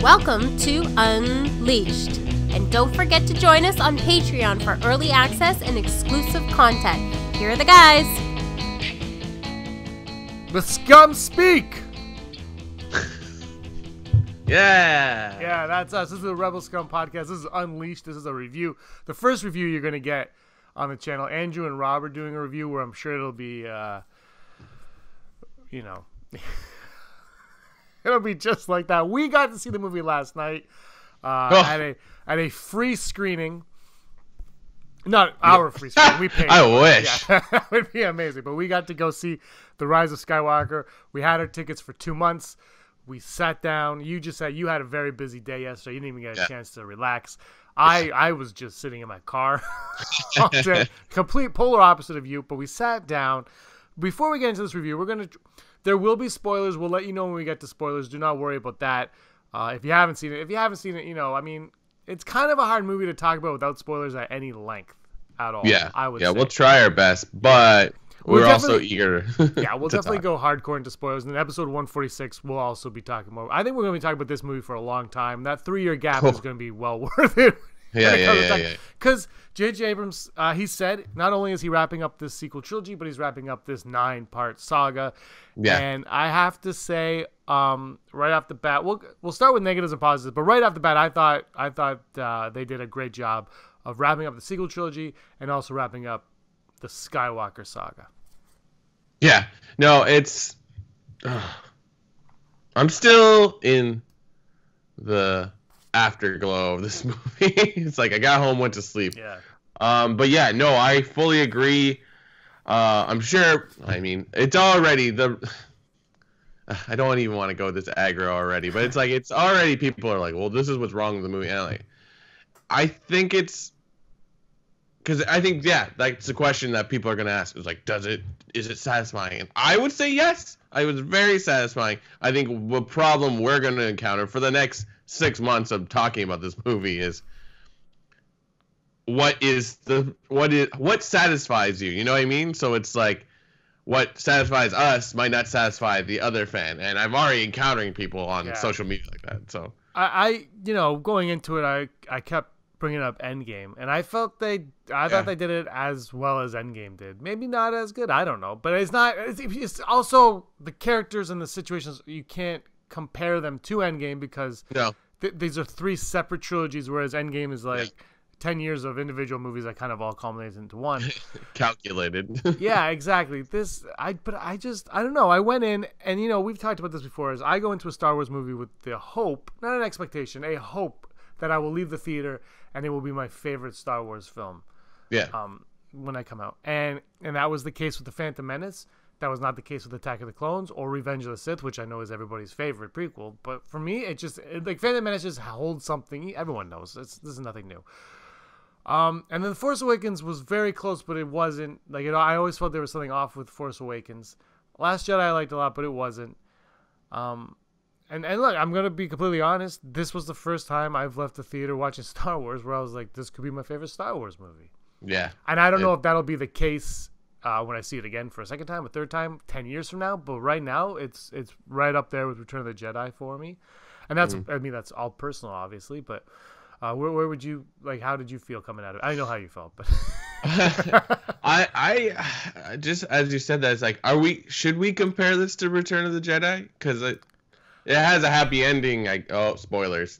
Welcome to Unleashed. And don't forget to join us on Patreon for early access and exclusive content. Here are the guys. The Scum speak! Yeah! Yeah, that's us. This is the Rebel Scum podcast. This is Unleashed. This is a review. The first review you're going to get on the channel. Andrew and Rob are doing a review where I'm sure it'll be, it'll be just like that. We got to see the movie last night at a free screening. Not our free screening. We paid. I wish. Yeah, that would be amazing. But we got to go see The Rise of Skywalker. We had our tickets for 2 months. We sat down. You just said you had a very busy day yesterday. You didn't even get a chance to relax. I was just sitting in my car all day. Complete polar opposite of you. But we sat down. Before we get into this review, there will be spoilers. We'll let you know when we get to spoilers. Do not worry about that. If you haven't seen it, it's kind of a hard movie to talk about without spoilers at any length at all. Yeah, I would say. We'll try our best, but we're also eager. Yeah, we'll definitely go hardcore into spoilers. And in episode 146, we'll also be talking about. I think we're going to be talking about this movie for a long time. That 3-year gap is going to be well worth it. Yeah. Because J.J. Abrams, he said not only is he wrapping up this sequel trilogy, but he's wrapping up this 9-part saga. Yeah. And I have to say, right off the bat, we'll start with negatives and positives. But right off the bat, I thought they did a great job of wrapping up the sequel trilogy and also wrapping up the Skywalker saga. Yeah. No, it's. I'm still in the afterglow of this movie. It's like I got home, went to sleep. Yeah. But yeah, no, I fully agree. I'm sure. I mean, it's already I don't even want to go this aggro already, but it's already people are like, well, this is what's wrong with the movie. And I think it's because I think that's the question that people are gonna ask. It's like, is it satisfying? And I would say yes. I was very satisfying. I think the problem we're gonna encounter for the next 6 months of talking about this movie is what satisfies you? You know what I mean? So it's like what satisfies us might not satisfy the other fan, and I'm already encountering people on social media like that. So I going into it, I kept bringing up Endgame, and I thought they did it as well as Endgame did. Maybe not as good. I don't know, but it's not. It's also the characters and the situations. You can't compare them to Endgame because these are 3 separate trilogies, whereas Endgame is 10 years of individual movies that kind of all culminate into one. Calculated. Yeah, exactly. I don't know. I went in and, we've talked about this before, as I go into a Star Wars movie with the hope, not an expectation, a hope that I will leave the theater and it will be my favorite Star Wars film. Yeah. When I come out. And that was the case with The Phantom Menace. That was not the case with Attack of the Clones or Revenge of the Sith, which I know is everybody's favorite prequel. But for me, Phantom Menace just holds something. Everyone knows. This is nothing new. And then The Force Awakens was very close, but it wasn't. I always felt there was something off with Force Awakens. Last Jedi I liked a lot, but it wasn't. And look, I'm going to be completely honest. This was the first time I've left the theater watching Star Wars where I was like, this could be my favorite Star Wars movie. Yeah. And I don't know if that'll be the case when I see it again for a second time, a third time, 10 years from now. But right now, it's right up there with Return of the Jedi for me. And that's, that's all personal, obviously. But where would you, how did you feel coming out of it? I know how you felt, but. I just, as you said that, it's like, should we compare this to Return of the Jedi? Because it has a happy ending. Spoilers.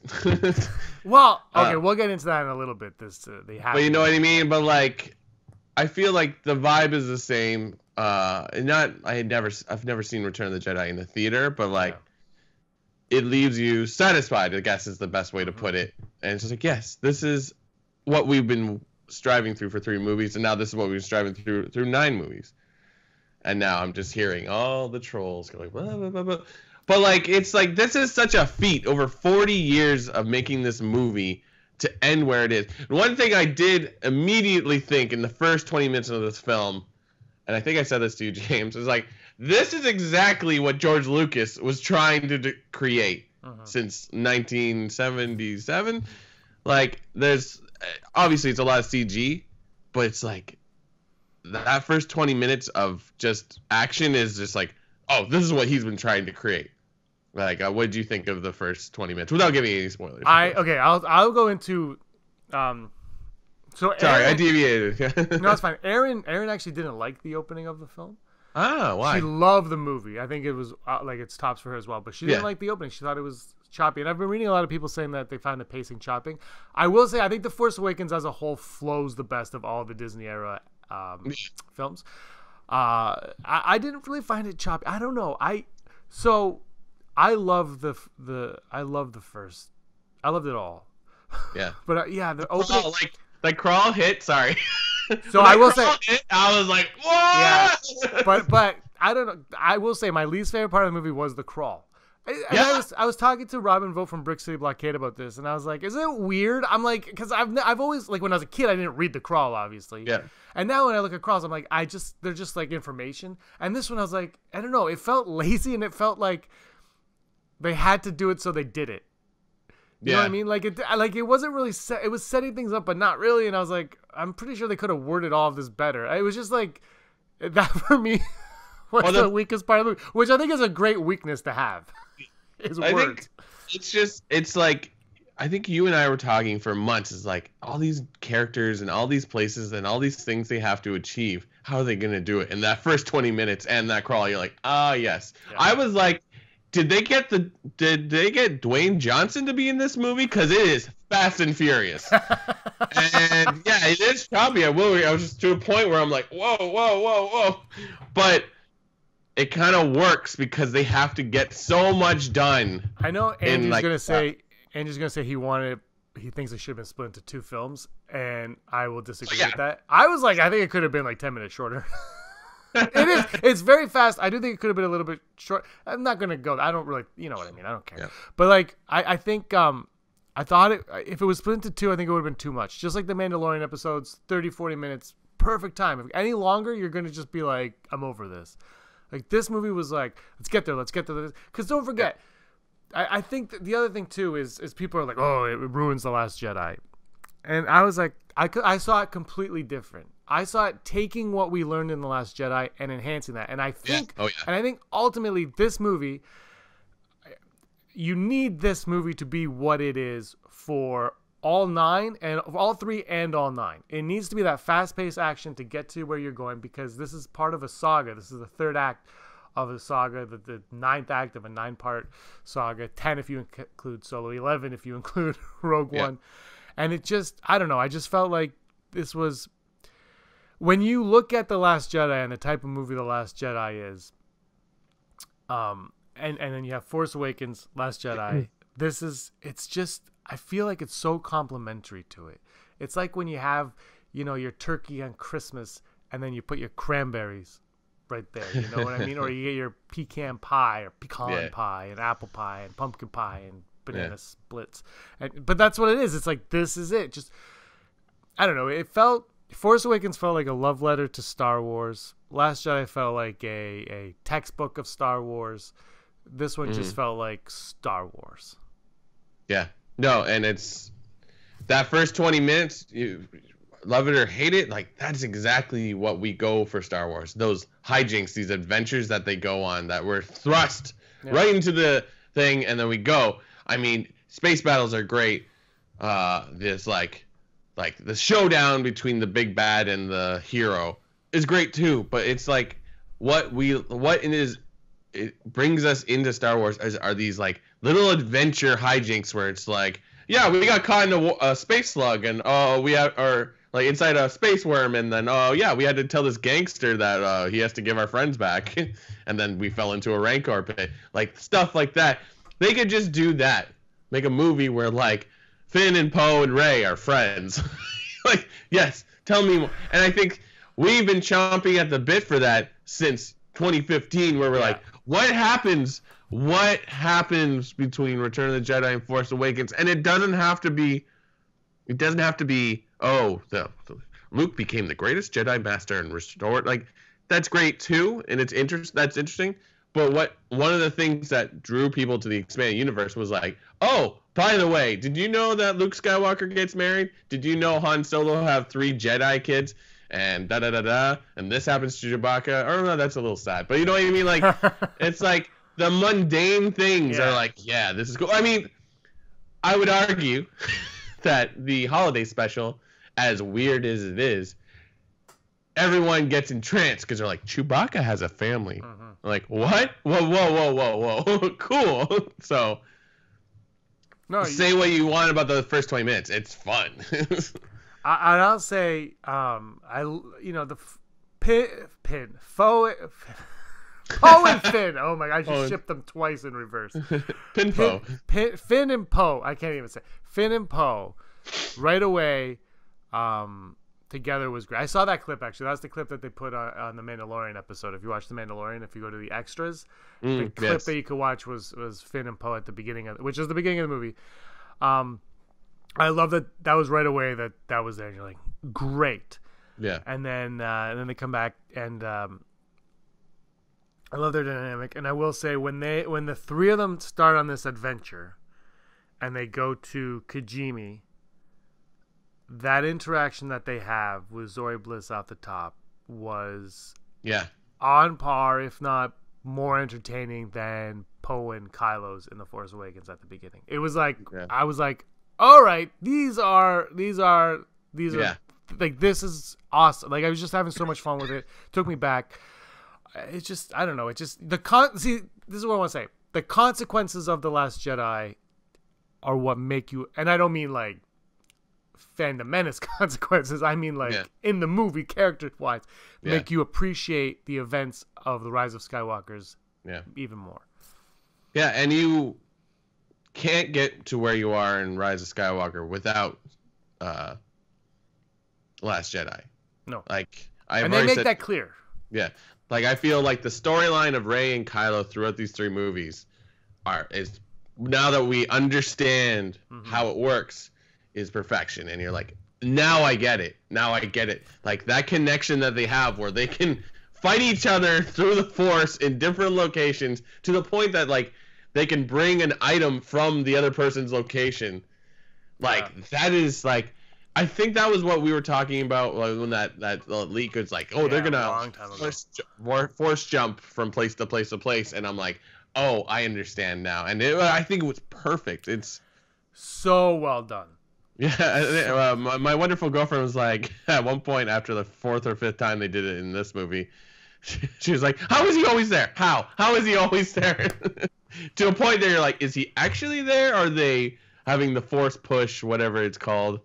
Well, okay, we'll get into that in a little bit. But you know what I mean? But I feel like the vibe is the same. I've never seen Return of the Jedi in the theater, but it leaves you satisfied, I guess is the best way to put it. And it's just like, yes, this is what we've been striving through for 3 movies, and now this is what we've been striving through 9 movies. And now I'm just hearing all the trolls going blah, blah, blah, blah. But this is such a feat over 40 years of making this movie to end where it is. And one thing I did immediately think in the first 20 minutes of this film, and I think I said this to you, James, is this is exactly what George Lucas was trying to create since 1977. There's obviously it's a lot of CG, but it's that first 20 minutes of just action is just oh, this is what he's been trying to create. Like, what did you think of the first 20 minutes without giving any spoilers? I'll go into. So sorry, Aaron, I deviated. No, it's fine. Aaron actually didn't like the opening of the film. Ah, why? She loved the movie. I think it was like it's tops for her as well, but she didn't like the opening. She thought it was choppy, and I've been reading a lot of people saying that they found the pacing chopping. I will say I think The Force Awakens as a whole flows the best of all the Disney era films. I didn't really find it choppy. I don't know. I love I love the first. I loved it all. Yeah. But the opening, like crawl hit. Sorry. So I will say, I was like, whoa! Yeah, but I don't know. I will say my least favorite part of the movie was the crawl. I was talking to Robin Vogt from Brick City Blockade about this, and I was like, "Is it weird?" I'm like, because I've always like when I was a kid, I didn't read the crawl, obviously. Yeah. And now when I look at crawls, I'm like, they're just like information. And this one, I was like, I don't know. It felt lazy, and it felt like they had to do it, so they did it. You know what I mean? Like it wasn't really set. It was setting things up, but not really. And I was like, I'm pretty sure they could have worded all of this better. It was just like that for me was the weakest part of the movie, which I think is a great weakness to have. I think it's like I think you and I were talking for months. It's like all these characters and all these places and all these things they have to achieve. How are they going to do it? In that first 20 minutes and that crawl, you're like, yes. Yeah. I was like, Did they get Dwayne Johnson to be in this movie? Because it is Fast and Furious. And yeah, it is choppy. I was just to a point where I'm like, whoa. But it kind of works because they have to get so much done. I know Andrew's gonna say he thinks it should have been split into two films, and I will disagree with that. I was like, I think it could have been like 10 minutes shorter. It's very fast. I do think it could have been a little bit short. I'm not gonna go. I don't really, you know what I mean. I don't care. Yeah. But like, I think I thought if it was split into two, I think it would have been too much. Just like the Mandalorian episodes, 30-40 minutes, perfect time. If any longer, you're gonna just be like, I'm over this. Like this movie was like, let's get there. Because don't forget, I think that the other thing too is people are like, oh, it ruins The Last Jedi, and I was like, I saw it completely different. I saw it taking what we learned in The Last Jedi and enhancing that. And I think, and I think ultimately this movie, you need this movie to be what it is for all nine and all three and all nine. It needs to be that fast-paced action to get to where you're going, because this is part of a saga. This is the third act of a saga, the ninth act of a 9-part saga, 10 if you include Solo, 11 if you include Rogue One. And it just, I don't know, I just felt like this was, when you look at The Last Jedi and the type of movie The Last Jedi is, and then you have Force Awakens, Last Jedi, it's just, I feel like it's so complimentary to it. It's like when you have, your turkey on Christmas and then you put your cranberries right there, you know what I mean? Or you get your pecan pie or pecan pie and apple pie and pumpkin pie and banana splits. But that's what it is. It's like, this is it. Just, I don't know. Force Awakens felt like a love letter to Star Wars. Last Jedi felt like a textbook of Star Wars. This one just felt like Star Wars. Yeah. No, and it's that first 20 minutes, you love it or hate it, like that's exactly what we go for Star Wars. Those hijinks, these adventures that they go on that were thrust right into the thing, and then we go. I mean, space battles are great. This like the showdown between the big bad and the hero is great too, but it's like it brings us into Star Wars are these like little adventure hijinks where it's like, yeah, we got caught in a space slug, and or like inside a space worm, and then we had to tell this gangster that he has to give our friends back, and then we fell into a Rancor pit, like stuff like that. They could just do that, make a movie where like Finn and Poe and Rey are friends. Like, yes, tell me more. And I think we've been chomping at the bit for that since 2015, where we're like, what happens between Return of the Jedi and Force Awakens? And it doesn't have to be Luke became the greatest Jedi Master and restored. Like, that's great too, and that's interesting. But one of the things that drew people to the expanded universe was like, oh, by the way, did you know that Luke Skywalker gets married? Did you know Han Solo have 3 Jedi kids? And and this happens to Chewbacca. Or no, that's a little sad. But you know what I mean? Like, it's like the mundane things are like, yeah, this is cool. I mean, I would argue that the holiday special, as weird as it is, everyone gets entranced because they're like, Chewbacca has a family. Like, what? Whoa. Cool. So, say what you want about the first 20 minutes. It's fun. I'll say, the Poe and Finn. Oh my gosh, I just shipped them twice in reverse. Finn and Poe. I can't even say. Finn and Poe right away together was great. I saw that clip, actually. That's the clip that they put on the Mandalorian episode. If you watch the Mandalorian, if you go to the extras, the clip that you could watch was Finn and Poe at the beginning which is the beginning of the movie. I love that was right away that was there. You're like, great. Yeah. And then they come back, and I love their dynamic. And I will say, when the three of them start on this adventure and they go to Kijimi, that interaction that they have with Zoe Bliss off the top was on par, if not more entertaining than Poe and Kylo's in The Force Awakens at the beginning. It was like, I was like, all right, these are like, this is awesome. Like, I was just having so much fun with it. Took me back. It's just, I don't know. It's just see, this is what I want to say. The consequences of The Last Jedi are what make you, and I don't mean like Phantom Menace consequences. I mean like in the movie, character-wise, make you appreciate the events of The Rise of Skywalker's even more. Yeah, and you can't get to where you are in Rise of Skywalker without Last Jedi. No. Like, and they make that clear. Yeah. Like, I feel like the storyline of Rey and Kylo throughout these three movies is, now that we understand how it works, is perfection. And you're like, now I get it. Like, that connection that they have where they can fight each other through the Force in different locations to the point that, like, they can bring an item from the other person's location. Like, that is, like, I think that was what we were talking about when that leak was like, oh, they're gonna force jump from place to place to place, and I'm like, oh, I understand now, and I think it was perfect. It's so well done. Yeah, my wonderful girlfriend was like, at one point after the fourth or fifth time they did it in this movie, she was like, how is he always there? How is he always there? To a point that you're like, is he actually there, or are they having the force push, whatever it's called?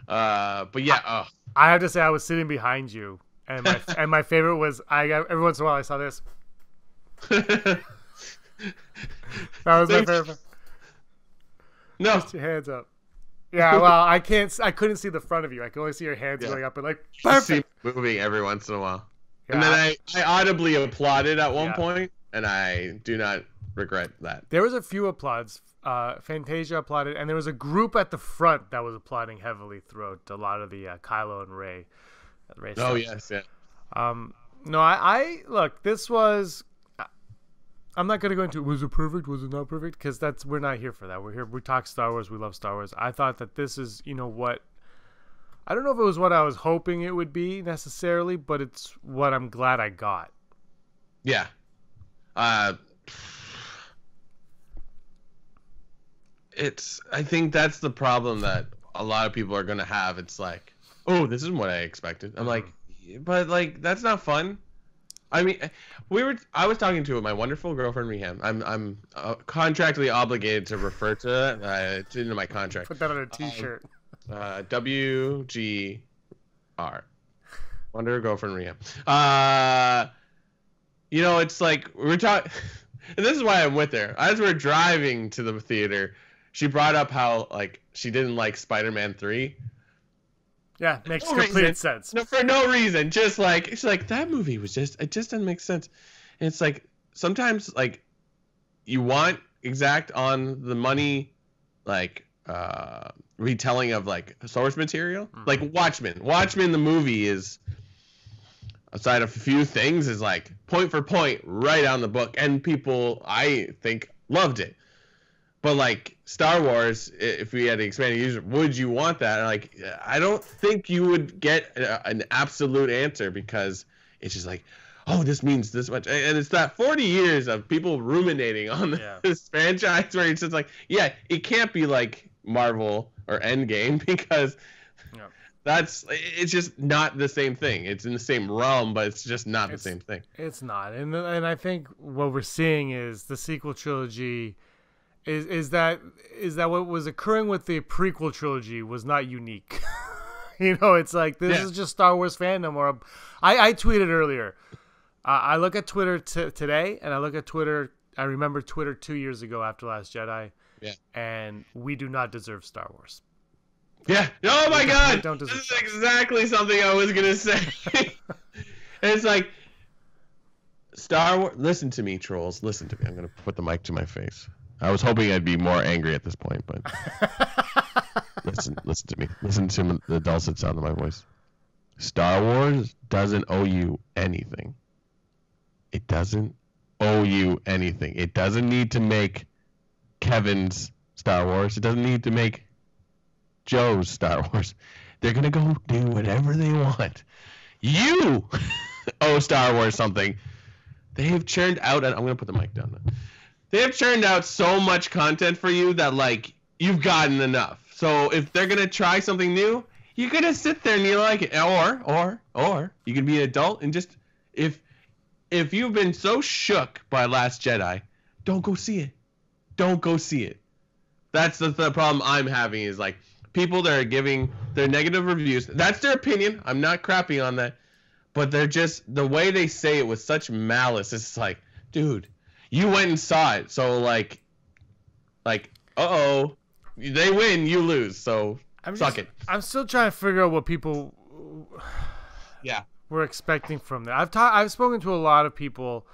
But yeah, I have to say, I was sitting behind you, and my favorite was, every once in a while I saw this. That was my favorite. No, just your hands up. Yeah, well, I couldn't see the front of you. I could only see your hands going up and like, perfect. Moving every once in a while. Yeah. And then I audibly applauded at one point, and I do not regret that. There was a few applauds. Fantasia applauded, and there was a group at the front that was applauding heavily throughout a lot of the Kylo and Rey stuff. Oh yes, yeah. No, I look. This was. I'm not gonna go into was it perfect, was it not perfect, because we're not here for that. We're here. We talk Star Wars. We love Star Wars. I thought that this is, what. I don't know if it was what I was hoping it would be necessarily, but it's what I'm glad I got. Yeah. I think that's the problem that a lot of people are going to have. It's like, oh, this isn't what I expected. I'm like, but like, that's not fun. I mean, I was talking to my wonderful girlfriend, Reham. I'm contractually obligated to refer to it. It's in my contract. Put that on a t-shirt. WGR. Wonder Girlfriend Reham. It's like, we're talking, and this is why I'm with her. As we're driving to the theater, she brought up how, like, she didn't like Spider-Man 3. Yeah, makes complete sense. No, for no reason. Just like, it's like, that movie was it just doesn't make sense. And it's like, sometimes, like, you want exact on the money, like, retelling of, like, source material. Like, Watchmen, the movie is, aside of a few things, is, like, point for point, right on the book. And people, I think, loved it. But, like, Star Wars, if we had to expand it, user, would you want that? Like, I don't think you would get an absolute answer, because it's just like, oh, this means this much. And it's that 40 years of people ruminating on this franchise where it's just like, yeah, it can't be like Marvel or Endgame because it's just not the same thing. It's in the same realm, but it's just not the same thing. It's not. And I think what we're seeing is the sequel trilogy is that what was occurring with the prequel trilogy was not unique. It's like this is just Star Wars fandom. Or I tweeted earlier. I look at Twitter today, and I look at Twitter. I remember Twitter 2 years ago after Last Jedi. Yeah. And we do not deserve Star Wars. Yeah. Oh my God. This is exactly something I was gonna say. It's like Star Wars. Listen to me, trolls. Listen to me. I'm gonna put the mic to my face. I was hoping I'd be more angry at this point, but listen to me. Listen to the dulcet sound of my voice. Star Wars doesn't owe you anything. It doesn't owe you anything. It doesn't need to make Kevin's Star Wars. It doesn't need to make Joe's Star Wars. They're going to go do whatever they want. You owe Star Wars something. They have churned out, and I'm going to put the mic down now. They have churned out so much content for you that, like, you've gotten enough. So if they're going to try something new, you're going to sit there and you like it. Or you can be an adult and just, if you've been so shook by Last Jedi, don't go see it. Don't go see it. That's the problem I'm having is, like, people that are giving their negative reviews. That's their opinion. I'm not crapping on that. But they're just, the way they say it with such malice, it's like, dude, you went and saw it. So, like, uh-oh. They win, you lose. So, suck it. I'm still trying to figure out what people were expecting from that. I've spoken to a lot of people,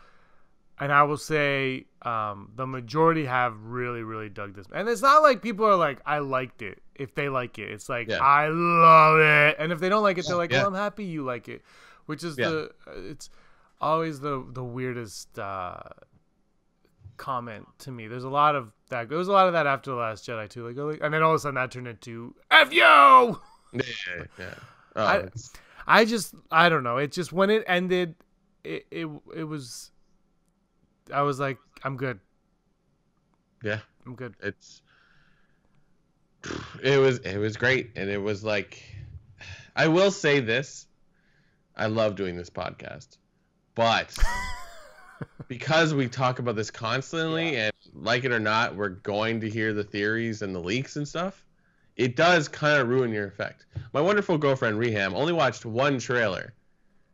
and I will say the majority have really, really dug this. And it's not like people are like, I liked it. If they like it, it's like, I love it. And if they don't like it, they're like, well, I'm happy you like it. Which is it's always the weirdest comment to me. There's a lot of that. There was a lot of that after The Last Jedi too. Like, and then all of a sudden that turned into F you. Yeah. Oh, I don't know. It just, when it ended, it was. I was like, I'm good. Yeah, I'm good. It was great, and it was like, I will say this. I love doing this podcast, but because we talk about this constantly, and like it or not, we're going to hear the theories and the leaks and stuff. It does kind of ruin your effect. My wonderful girlfriend Reham only watched one trailer.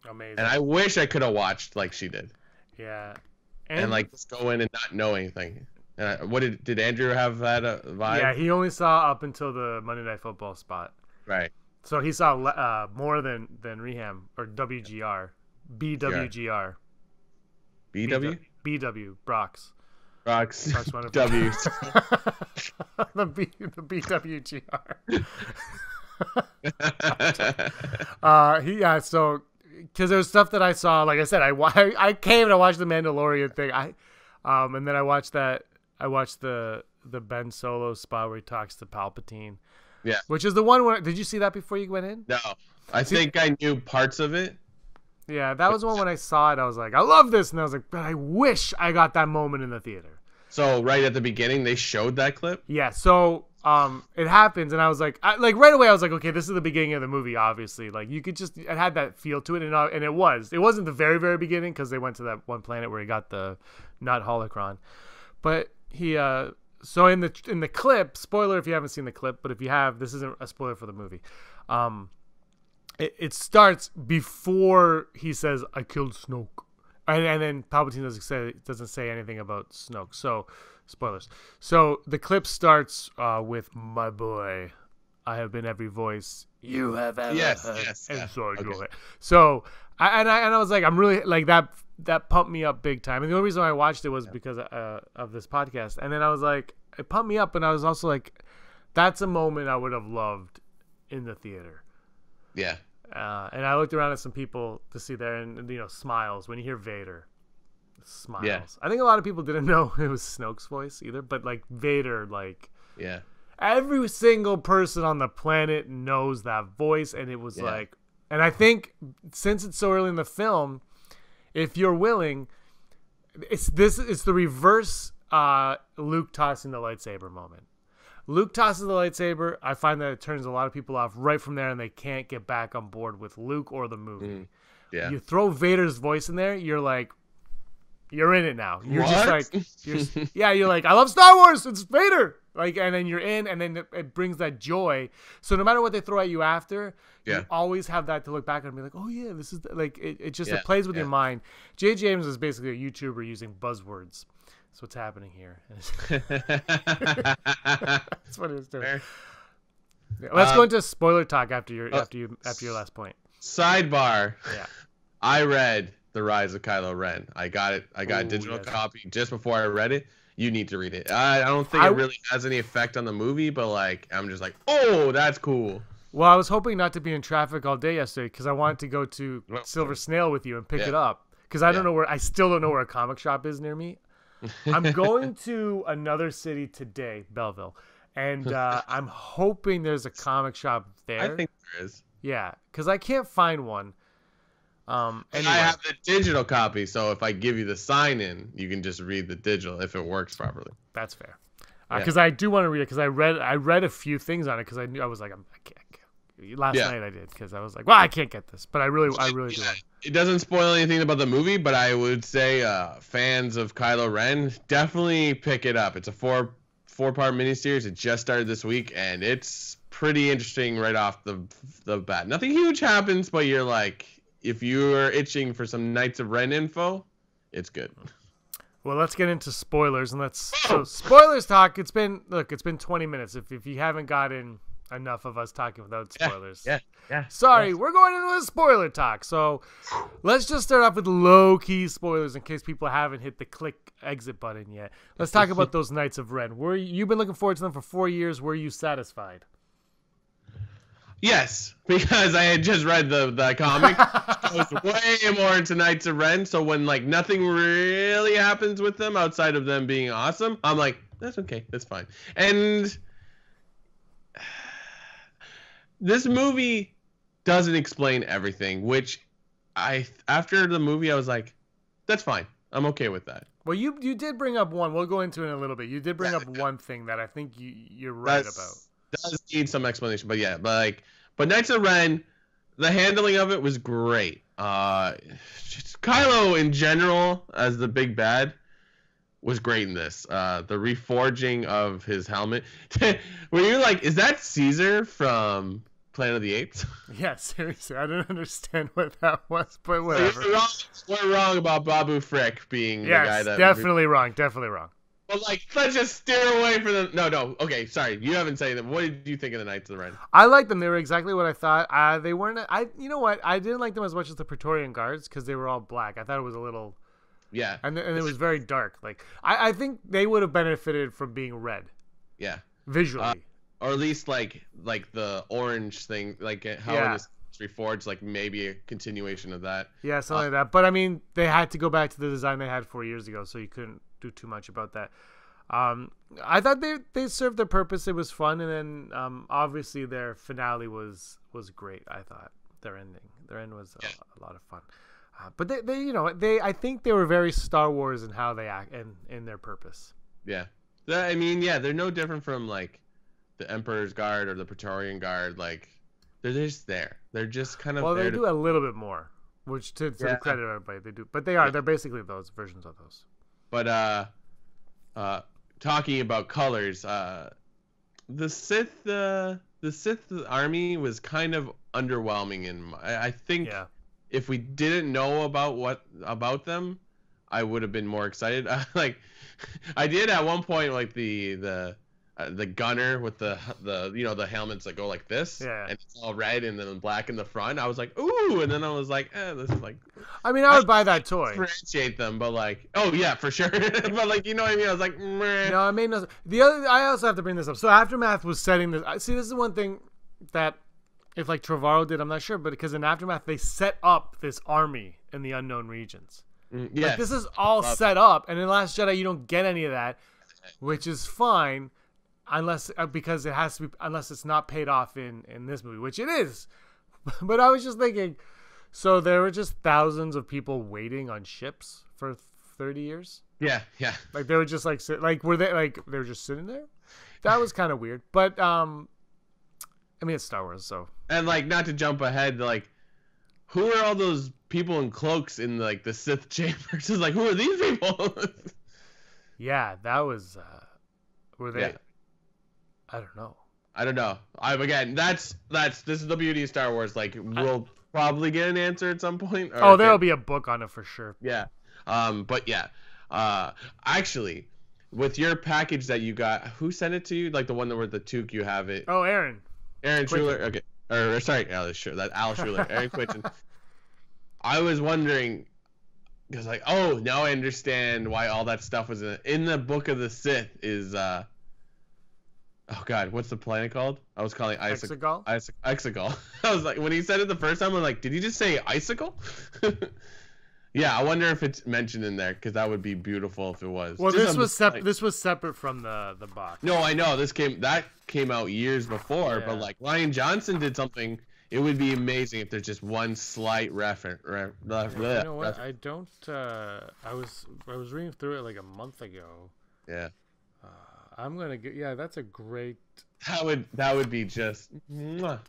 Amazing. And I wish I could have watched like she did. Yeah. And like just go in and not know anything. What did Andrew have that vibe? Yeah, he only saw up until the Monday Night Football spot. Right. So he saw more than Reham or WGR, BWGR. BW? BW Brox. Brox W. the BWGR. So because there was stuff that I saw, like I said, I came and I watched the Mandalorian thing. And then I watched the Ben Solo spot where he talks to Palpatine. Yeah. Which is the one where, did you see that before you went in? No. I think I knew parts of it. Yeah, that was one when I saw it, I was like, I love this. And I was like, but I wish I got that moment in the theater. So right at the beginning, they showed that clip? Yeah, so it happens, and I was like, right away, I was like, okay, this is the beginning of the movie, obviously. Like, you could just, it had that feel to it, and it was. It wasn't the very, very beginning, because they went to that one planet where he got the, not holocron. But he, so in the clip, spoiler if you haven't seen the clip, but if you have, this isn't a spoiler for the movie. It starts before he says, I killed Snoke. And then Palpatine doesn't say anything about Snoke. So, spoilers. So, the clip starts with, my boy, I have been every voice you have ever heard. And so I do it. So, I was like, I'm really, like, that pumped me up big time. And the only reason I watched it was because of this podcast. And then I was like, it pumped me up. And I was also like, that's a moment I would have loved in the theater. Yeah. And I looked around at some people to see there, and smiles when you hear Vader. Smiles. Yeah. I think a lot of people didn't know it was Snoke's voice either, but like Vader, like every single person on the planet knows that voice, and it was like, and I think since it's so early in the film, if you're willing, it's the reverse Luke tossing the lightsaber moment. Luke tosses the lightsaber. I find that it turns a lot of people off right from there, and they can't get back on board with Luke or the movie. Yeah. You throw Vader's voice in there, you're like, you're in it now. You're what? just like, you're like, I love Star Wars. It's Vader. Like, and then you're in, and then it brings that joy. So no matter what they throw at you after, you always have that to look back and be like, oh yeah, this is like it plays with your mind. J. James is basically a YouTuber using buzzwords. That's what's happening here. That's what it's doing. Yeah, let's go into spoiler talk after your last point. Sidebar. Yeah. I read The Rise of Kylo Ren. I got it. I got a digital copy just before I read it. You need to read it. I don't think it really has any effect on the movie, but like I'm just like, oh, that's cool. Well, I was hoping not to be in traffic all day yesterday because I wanted to go to Silver Snail with you and pick it up because I still don't know where a comic shop is near me. I'm going to another city today, Belleville, and I'm hoping there's a comic shop there. I think there is. Yeah, because I can't find one. Anyway. I have the digital copy, so if I give you the sign-in, you can just read the digital if it works properly. That's fair. Because I do want to read it because I read a few things on it because I knew I was like I can't. Last night I did because I was like, well, I can't get this, but I really do. It doesn't spoil anything about the movie, but I would say fans of Kylo Ren definitely pick it up. It's a four-part miniseries. It just started this week, and it's pretty interesting right off the bat. Nothing huge happens, but you're like, if you're itching for some Knights of Ren info, it's good. Well, let's get into spoilers and so spoilers talk. It's been 20 minutes. If you haven't gotten enough of us talking without spoilers. Yeah. Sorry, we're going into a spoiler talk. So let's just start off with low-key spoilers in case people haven't hit the click exit button yet. Let's talk about those Knights of Ren. You've been looking forward to them for 4 years. Were you satisfied? Yes, because I had just read the comic. I was way more into Knights of Ren, so when like nothing really happens with them outside of them being awesome, I'm like, that's okay, that's fine. And this movie doesn't explain everything, which after the movie I was like, that's fine. I'm okay with that. Well, you did bring up one. We'll go into it in a little bit. You did bring up one thing that I think you're right about. Does need some explanation, but Knights of Ren, the handling of it was great. Kylo in general as the big bad was great in this. The reforging of his helmet. Were you like, is that Caesar from Planet of the Apes? Yeah, seriously, I don't understand what that was, but whatever. We're wrong about Babu Frick being the guy that. Definitely wrong. Well, like, let's just steer away from them. No. Okay, sorry. You haven't said them. What did you think of the Knights of the Ren? I liked them. They were exactly what I thought. They weren't. You know what? I didn't like them as much as the Praetorian Guards because they were all black. I thought it was a little. Yeah. And it was very dark. Like I think they would have benefited from being red. Yeah. Visually. Or at least like the orange thing, like how it is reforged, like maybe a continuation of that. Yeah, something like that. But I mean, they had to go back to the design they had 4 years ago, so you couldn't do too much about that. I thought they served their purpose. It was fun, and then obviously their finale was great. I thought their end was a lot of fun. But they I think they were very Star Wars in how they act and in their purpose. Yeah, I mean, they're no different from like the Emperor's Guard or the Praetorian Guard. Like they're just there. They're just kind of. Well, they do a little bit more, which to the credit of everybody, they do. But they're basically those versions of those. But talking about colors, the Sith army was kind of underwhelming, and I think if we didn't know about them, I would have been more excited. Like I did at one point, like the gunner with the the helmets that go like this, and it's all red and then black in the front. I was like, ooh, and then I was like, this is like. I mean, I would buy that toy. Differentiate them, but like, oh yeah, for sure. But like, you know what I mean? I was like, meh. No, I mean, I also have to bring this up. So Aftermath was setting this. See, this is one thing that if like Trevorrow did, I'm not sure, but because in Aftermath they set up this army in the unknown regions. Yes. Like, this is all set up, and in Last Jedi you don't get any of that, which is fine. Unless because it has to be, unless it's not paid off in this movie, which it is. But I was just thinking, So there were just thousands of people waiting on ships for 30 years. Yeah. Like they were just like were they were just sitting there? That was kind of weird. But I mean, it's Star Wars, so. And like, not to jump ahead, like, who are all those people in cloaks in like the Sith chambers? It's like, who are these people? Yeah, that was. Were they? Yeah. I don't know. Again, this is the beauty of Star Wars. Like, we'll probably get an answer at some point. There'll be a book on it for sure. Yeah. But yeah. Actually, with your package that you got, who sent it to you? Like the one that with the toque, you have it. Oh, Aaron Schuler. Okay. Or sorry, Al Schuler. Aaron Quinton. I was wondering, because like, oh, now I understand why all that stuff was in the Book of the Sith is oh god, what's the planet called? I was calling Exegol. Exegol. I was like, when he said it the first time, I'm like, did he just say icicle? Yeah, I wonder if it's mentioned in there, because that would be beautiful if it was. Well, this was separate from the box. No, I know that came out years before, but like Ryan Johnson did something. It would be amazing if there's just one slight reference. You know what? I don't. I was reading through it like a month ago. Yeah. I'm gonna get. Yeah, that's a great. That would be just. Mwah.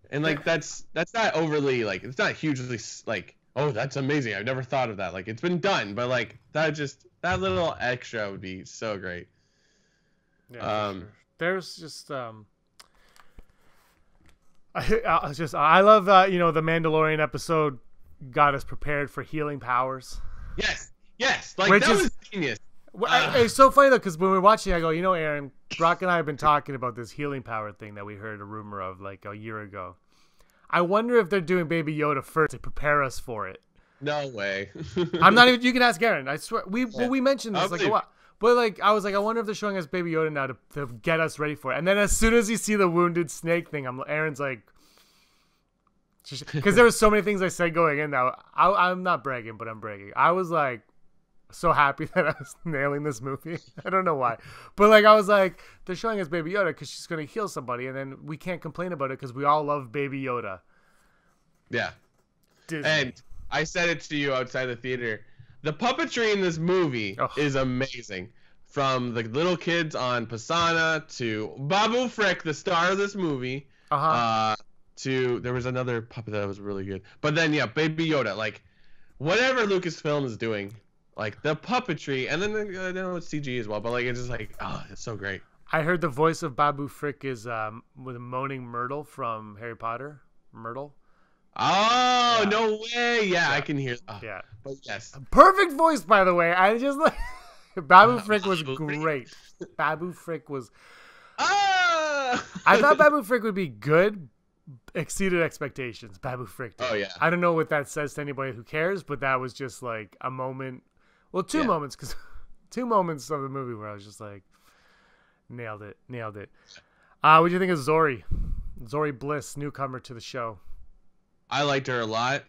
And like that's not overly like, it's not hugely like, oh, that's amazing, I've never thought of that. Like, it's been done, but like that little extra would be so great. Yeah, sure. There's just I love the Mandalorian episode got us prepared for healing powers. Yes, like that was genius. It's so funny though, because when we were watching, I go, Aaron, Brock and I have been talking about this healing power thing that we heard a rumor of like a year ago. I wonder if they're doing Baby Yoda first to prepare us for it. No way. I'm not even. You can ask Aaron. I swear. We mentioned this like a while. But like, I was like, I wonder if they're showing us Baby Yoda now to get us ready for it. And then as soon as you see the wounded snake thing, Aaron's like, because there were so many things I said going in now. I'm not bragging, but I'm bragging. I was like so happy that I was nailing this movie. I don't know why, but like I was like, they're showing us Baby Yoda because she's gonna heal somebody, and then we can't complain about it because we all love Baby Yoda. Yeah. Disney. And I said it to you outside the theater. The puppetry in this movie is amazing. From the little kids on Pisana to Babu Frick, the star of this movie. To there was another puppet that was really good. But then Baby Yoda, like whatever Lucasfilm is doing, like the puppetry, and then I know it's CG as well, but like it's just like, oh, it's so great. I heard the voice of Babu Frick is with Moaning Myrtle from Harry Potter. Myrtle. Oh, yeah. No way. Yeah, I can hear. Oh, yeah. But yes. Perfect voice, by the way. I just like Babu Frick was great. Babu Frick was. I thought Babu Frick would be good. Exceeded expectations. Babu Frick did. Oh yeah. I don't know what that says to anybody who cares, but that was just like a moment. Well, two moments, because 2 moments of the movie where I was just like, nailed it. What do you think of Zori? Zori Bliss, newcomer to the show. I liked her a lot.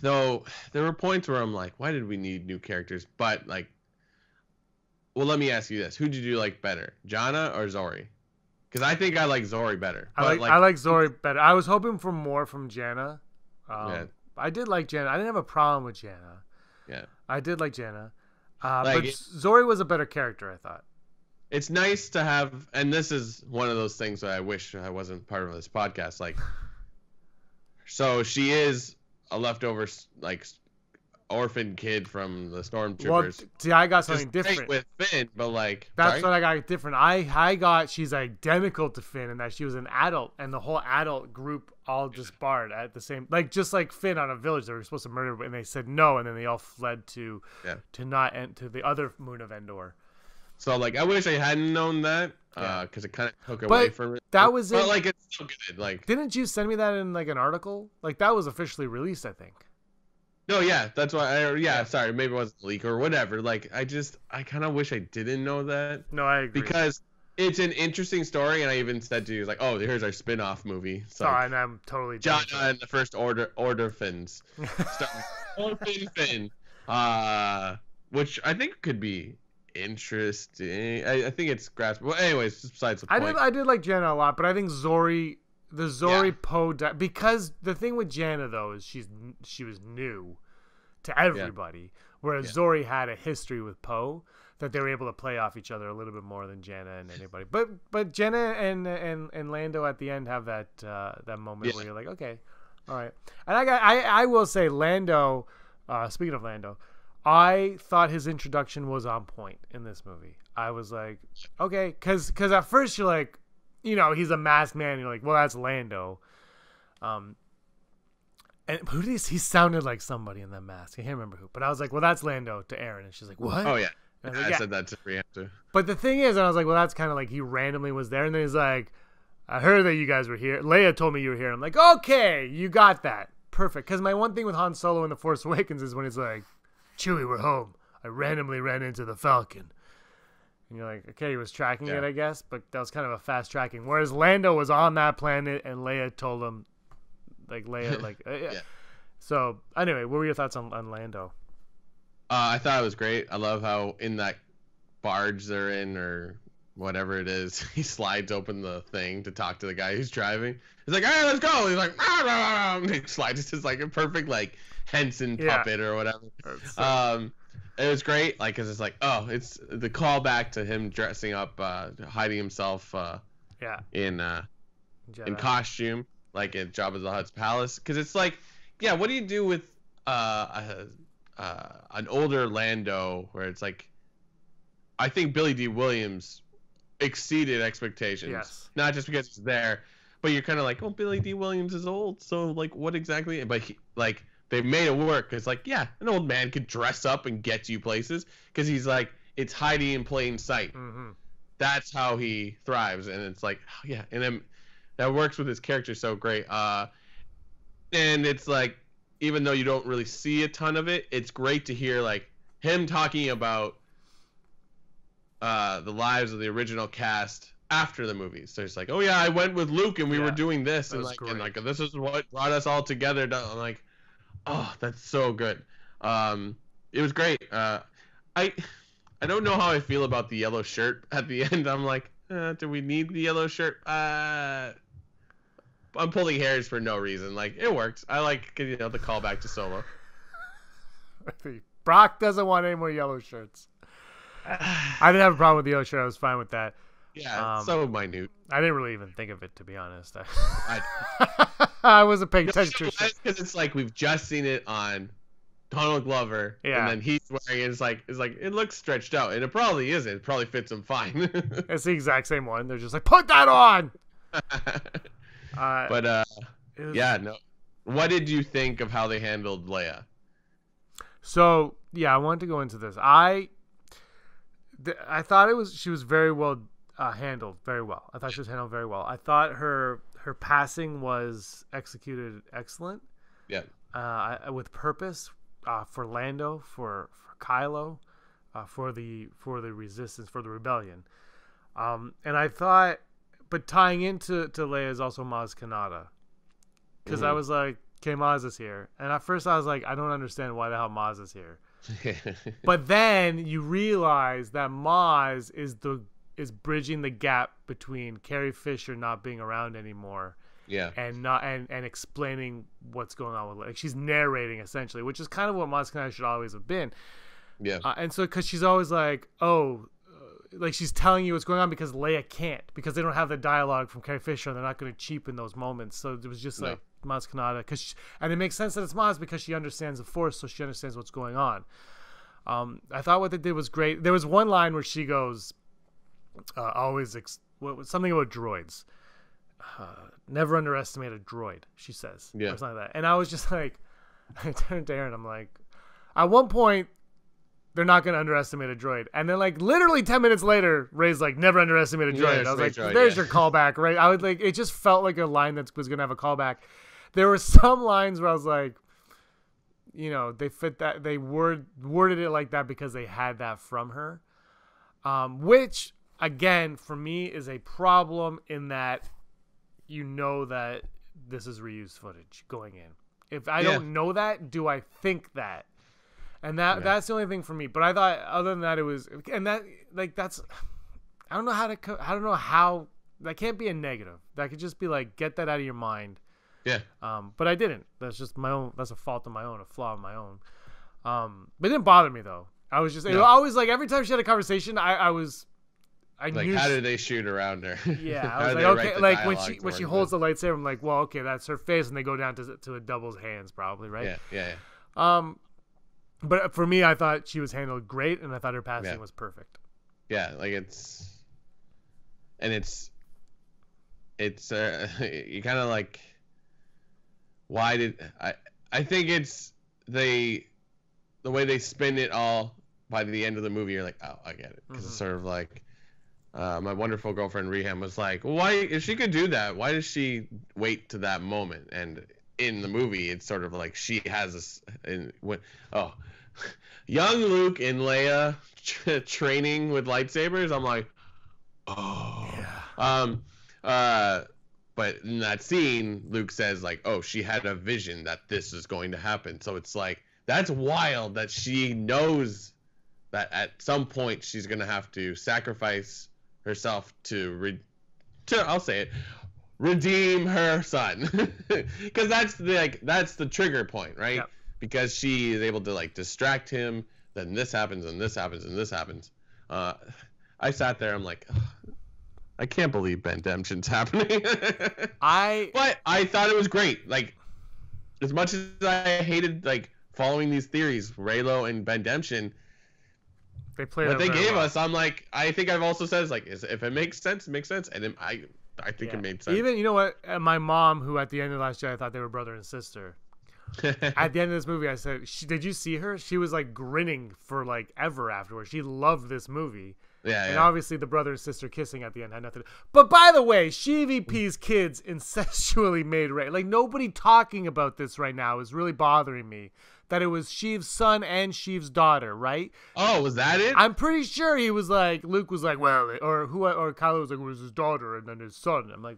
Though there were points where I'm like, why did we need new characters? But like, well, let me ask you this: who did you like better, Jana or Zori? Because I think I like Zori better. I like Zori better. I was hoping for more from Jana. I did like Jana. I didn't have a problem with Jana. Yeah, I did like Jana. But Zori was a better character, I thought. It's nice to have, and this is one of those things that I wish I wasn't part of this podcast. Like, so she is a leftover, like, orphan kid from the Stormtroopers. Well, see, I got something different with Finn, but like that's what I got different. I got she's identical to Finn in that she was an adult, and the whole adult group all disbarred at the same, like just like Finn on a village they were supposed to murder, and they said no, and then they all fled to the other moon of Endor. So like I wish I hadn't known that because it kind of took away from it. That was it. But like it's still good. Like, didn't you send me that in like an article? Like that was officially released, I think. No, yeah, that's why. Sorry, maybe it wasn't a leak or whatever. Like, I kind of wish I didn't know that. No, I agree. Because it's an interesting story, and I even said to you, like, oh, here's our spin-off movie. So, and I'm totally Jana and the First Order Finns. Orphan Finn. Which I think could be interesting. I think it's graspable. Well, anyways, besides the point. I did like Jana a lot, but I think Zori the Zori Poe because the thing with Jana though is she was new to everybody, whereas Zori had a history with Poe that they were able to play off each other a little bit more than Jana and anybody. But Jana and Lando at the end have that moment where you're like, okay, all right. And I will say Lando. Speaking of Lando, I thought his introduction was on point in this movie. I was like, okay, because at first you're like, he's a masked man. And you're like, well, that's Lando. And who did he sounded like somebody in that mask. I can't remember who, but I was like, well, that's Lando to Aaron. And she's like, what? Oh, yeah. I said that to Brianna. But the thing is, and I was like, well, that's kind of like he randomly was there. And then he's like, I heard that you guys were here. Leia told me you were here. I'm like, okay, you got that. Perfect. Because my one thing with Han Solo in The Force Awakens is when he's like, Chewie, we're home. I randomly ran into the Falcon. And you're like, okay, he was tracking it, I guess. But that was kind of a fast tracking. Whereas Lando was on that planet and Leia told him, So, anyway, what were your thoughts on Lando? I thought it was great. I love how in that barge they're in or whatever it is, he slides open the thing to talk to the guy who's driving. He's like, all right, let's go. He's like, rah, rah, rah. And he slides. It's just like a perfect like Henson puppet or whatever. It was great. Like, cause it's like, oh, it's the callback to him dressing up, hiding himself in costume, like at Jabba the Hutt's palace. Cause it's like, yeah, what do you do with an older Lando where it's like, I think Billy D. Williams exceeded expectations. Yes. Not just because he's there, but you're kind of like, oh, Billy D. Williams is old, so like, what exactly? But they've made it work. It's like, yeah, an old man could dress up and get you places because he's like, it's hiding in plain sight. Mm-hmm. That's how he thrives, and it's like, oh, yeah, and then that works with his character so great. And it's like, even though you don't really see a ton of it, it's great to hear like him talking about the lives of the original cast after the movies. So it's like, oh yeah, I went with Luke and we were doing this and like this is what brought us all together. I'm like, oh, that's so good. It was great. I don't know how I feel about the yellow shirt at the end. I'm like, do we need the yellow shirt? I'm pulling hairs for no reason. Like, it works. I like, the callback to Solo. Brock doesn't want any more yellow shirts. I didn't have a problem with the yellow shirt. I was fine with that. Yeah, so minute. I didn't really even think of it, to be honest. I wasn't paying attention to it. Because it's like we've just seen it on Donald Glover, and then he's wearing it. It's like it looks stretched out, and it probably isn't. It probably fits him fine. It's the exact same one. They're just like, put that on. No. What did you think of how they handled Leia? So I wanted to go into this. I thought she was very well handled, very well. I thought she was handled very well. I thought her passing was executed excellent. Yeah. With purpose, for Lando, for Kylo, for the resistance, for the rebellion. And I thought, but tying into Leia is also Maz Kanata, because I was like, okay, Maz is here, and at first I was like, I don't understand why the hell Maz is here. But then you realize that Maz is bridging the gap between Carrie Fisher not being around anymore, and explaining what's going on with, like, she's narrating essentially, which is kind of what Maz Kanata should always have been. Yeah. And so because she's always like, like she's telling you what's going on because Leia can't, because they don't have the dialogue from Carrie Fisher, and they're not going to cheapen those moments. So it was just like Maz Kanata, and it makes sense that it's Maz because she understands the Force, so she understands what's going on. I thought what they did was great. There was one line where she goes, something about droids. Never underestimate a droid, she says. Yeah. Or something like that. And I was just like, I turned to Aaron, I'm like, at one point, they're not going to underestimate a droid. And then, like, literally 10 minutes later, Rey's like, never underestimate a droid. I was like, there's your callback, right? I was like, it just felt like a line that was going to have a callback. There were some lines where I was like, they fit that. They worded it like that because they had that from her. Which, again, for me is a problem in that that this is reused footage going in. If I don't know that, do I think that? And that's the only thing for me. But I thought, other than that, it was, and that, like, that's, I don't know how that can't be a negative. That could just be like, get that out of your mind. Yeah. But I didn't. That's just my own. That's a fault of my own, a flaw of my own. But it didn't bother me though. I was just, it was always like every time she had a conversation, I like, knew how did they shoot around her? Yeah, I was like, okay, like when she holds the lightsaber, I'm like, well, okay, that's her face, and they go down to a double's hands, probably, right? Yeah. But for me, I thought she was handled great, and I thought her passing was perfect. Yeah, like it's you kind of like, why did I think it's the way they spin it all by the end of the movie, you're like, oh, I get it, because it's sort of like. My wonderful girlfriend Reham was like, why, if she could do that, why does she wait to that moment? And in the movie, it's sort of like she has this, young Luke and Leia training with lightsabers. I'm like, oh. Yeah. But in that scene, Luke says like, oh, she had a vision that this is going to happen. So it's like, that's wild that she knows that at some point she's going to have to sacrifice herself to I'll say it, redeem her son, because that's the trigger point, right? Yep. Because she is able to like distract him, then this happens and this happens and this happens. I sat there, I'm like, I can't believe Bendemption's happening. But I thought it was great. Like, as much as I hated like following these theories, Reylo and Bendemption, what they gave us, I'm like, I think I've also said, it's like, if it makes sense, it makes sense. And I think it made sense. Even, you know what, my mom, who at the end of last year, I thought they were brother and sister. At the end of this movie, I said, did you see her? She was like grinning for like ever afterwards. She loved this movie. Yeah. And obviously the brother and sister kissing at the end had nothing. But by the way, Sheevy kids incestually made Rey. Like, nobody talking about this right now is really bothering me. That it was Sheev's son and Sheev's daughter, right? Oh, was that it? I'm pretty sure he was like, Luke was like, well, or Kylo was like, it was his daughter and then his son. I'm like,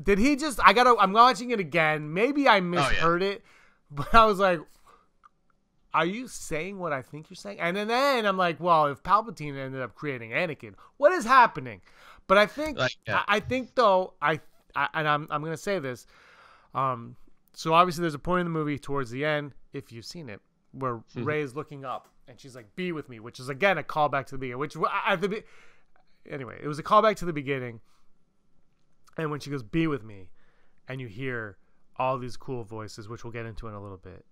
did he just? I'm watching it again. Maybe I misheard it, but I was like, are you saying what I think you're saying? And then I'm like, well, if Palpatine ended up creating Anakin, what is happening? But I think, I think though, and I'm gonna say this. So obviously there's a point in the movie towards the end, if you've seen it, where Rey is looking up and she's like, be with me, which is again a callback to the beginning, anyway, it was a callback to the beginning. And when she goes, be with me, and you hear all these cool voices, which we'll get into in a little bit.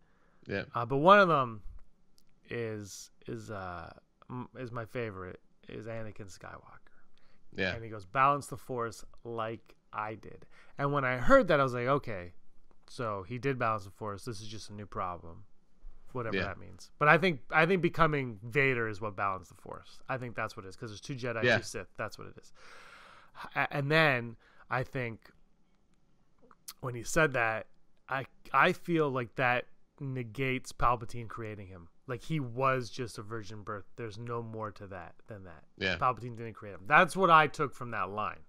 Yeah. But one of them is my favorite, is Anakin Skywalker. Yeah. And he goes, balance the Force like I did. And when I heard that, I was like, okay, so he did balance the Force. This is just a new problem, whatever that means. But I think becoming Vader is what balanced the Force. I think that's what it is, because there's 2 Jedi, 2 Sith. That's what it is. And then I think when he said that, I feel like that negates Palpatine creating him. Like, he was just a virgin birth. There's no more to that than that. Yeah. Palpatine didn't create him. That's what I took from that line.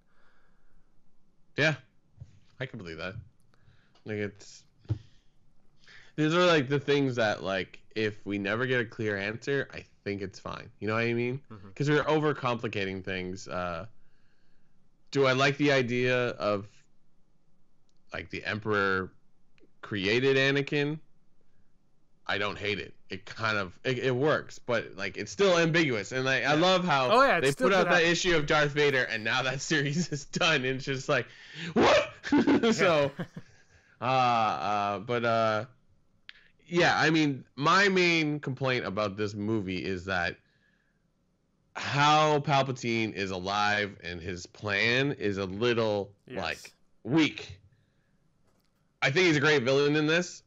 Yeah, I can believe that. Like, these are like the things that, like, if we never get a clear answer, I think it's fine. You know what I mean? Because we're overcomplicating things. Do I like the idea of like the Emperor created Anakin? I don't hate it. It kind of it works, but like it's still ambiguous. And like I love how they put out that issue of Darth Vader, and now that series is done, and it's just like, what? So, yeah. I mean, my main complaint about this movie is that how Palpatine is alive and his plan is a little like weak. I think he's a great villain in this.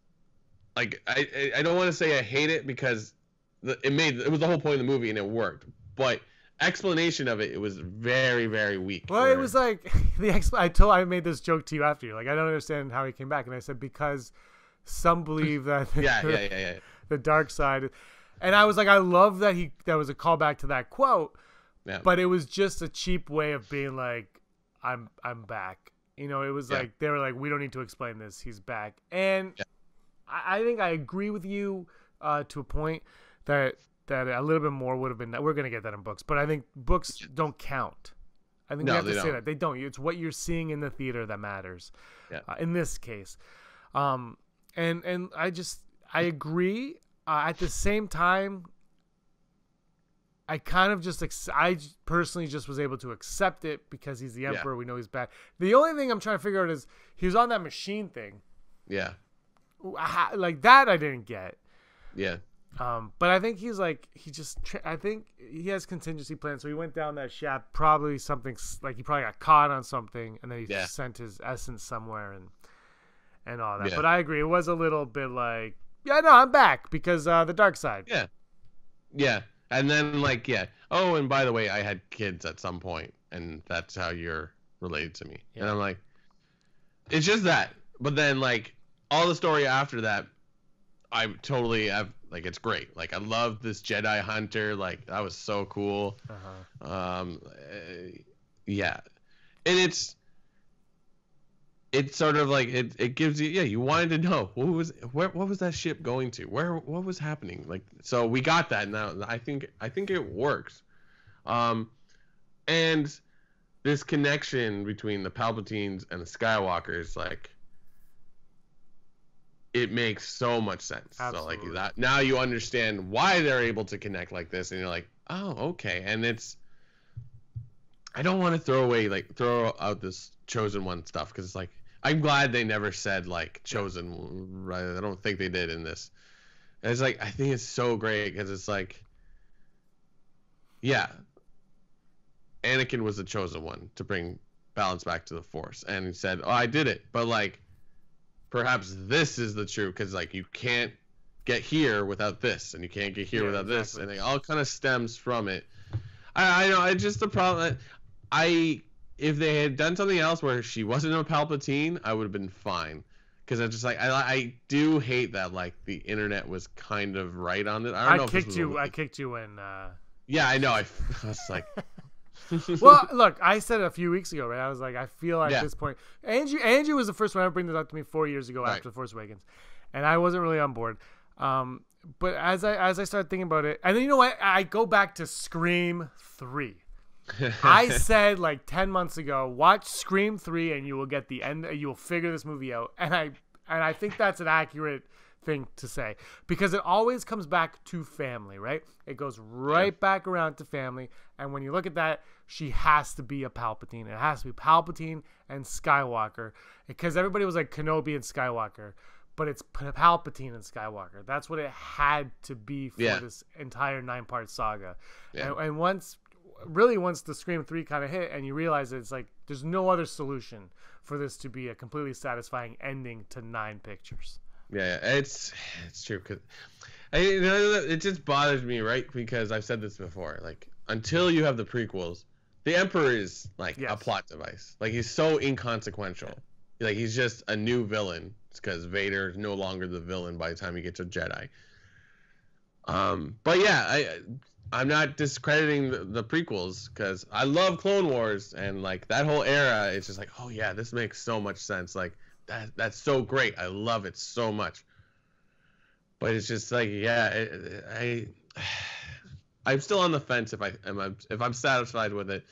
Like, I don't want to say I hate it, because it was the whole point of the movie and it worked. But explanation of it was very, very weak. Well, it was like I made this joke to you after, you like, I don't understand how he came back, and I said because some believe that the dark side, and I was like, I love that that was a callback to that quote, but it was just a cheap way of being like, I'm back. You know, it was like they were like, we don't need to explain this. He's back, and. I think I agree with you to a point that a little bit more would have been. We're going to get that in books, but I think books don't count. I think No, we have they to say don't. that. They don't. It's what you're seeing in the theater that matters. Yeah. In this case. And I agree. At the same time, I kind of I personally just was able to accept it because he's the emperor. We know he's bad. The only thing I'm trying to figure out is he was on that machine thing. Yeah. Like that I didn't get. Yeah. But I think he's like, I think he has contingency plans. So he went down that shaft, probably something like he probably got caught on something, and then he sent his essence somewhere and all that. Yeah. But I agree. It was a little bit like, yeah, no, I'm back because the dark side. Yeah. Yeah. And then like, yeah. Oh, and by the way, I had kids at some point, and that's how you're related to me. Yeah. And I'm like, it's just that. But then like all the story after that, like, it's great. Like, I love this Jedi Hunter. Like, that was so cool. Yeah. And it's sort of like, it gives you, you wanted to know what was that ship going to? What was happening? Like, so we got that now. I think it works. And this connection between the Palpatines and the Skywalkers, like, it makes so much sense. Absolutely. So like that, now you understand why they're able to connect like this, and you're like, oh, okay. And I don't want to throw out this Chosen One stuff, because it's like, I'm glad they never said like Chosen, right? I don't think they did in this. And it's like, I think it's so great because it's like, yeah, Anakin was the Chosen One to bring balance back to the Force, and he said, oh, I did it, but like, perhaps this is the truth, because like you can't get here without this, and you can't get here without this, and it all kind of stems from it. I know it's just the problem. If they had done something else where she wasn't a Palpatine, I would have been fine, because I just like I do hate that like the internet was kind of right on it. I kicked you when. Yeah, I know. I was like. Well, look, I said it a few weeks ago, right? I was like, I feel like at this point, Andrew was the first one to ever bring this up to me 4 years ago after The Force Awakens, and I wasn't really on board. But as I started thinking about it, and then you know what? I go back to Scream 3. I said like 10 months ago, watch Scream 3 and you will get the end. You will figure this movie out, and I think that's an accurate thing to say, because it always comes back to family, right? It goes right back around to family, and when you look at that, she has to be a Palpatine. It has to be Palpatine and Skywalker, because everybody was like Kenobi and Skywalker, but it's Palpatine and Skywalker. That's what it had to be for this entire 9-part saga. And once the Scream 3 kind of hit, and you realize that it's like there's no other solution for this to be a completely satisfying ending to 9 pictures. Yeah, it's true, because it just bothers me, right? Because I've said this before, like, until you have the prequels, the Emperor is like a plot device. Like, he's so inconsequential. Like, he's just a new villain. It's because Vader is no longer the villain by the time you get to Jedi. But yeah, I'm not discrediting the prequels, because I love Clone Wars, and like that whole era. It's just like, oh yeah, this makes so much sense. Like, that's so great. I love it so much. But it's just like, I'm still on the fence if I'm satisfied with it.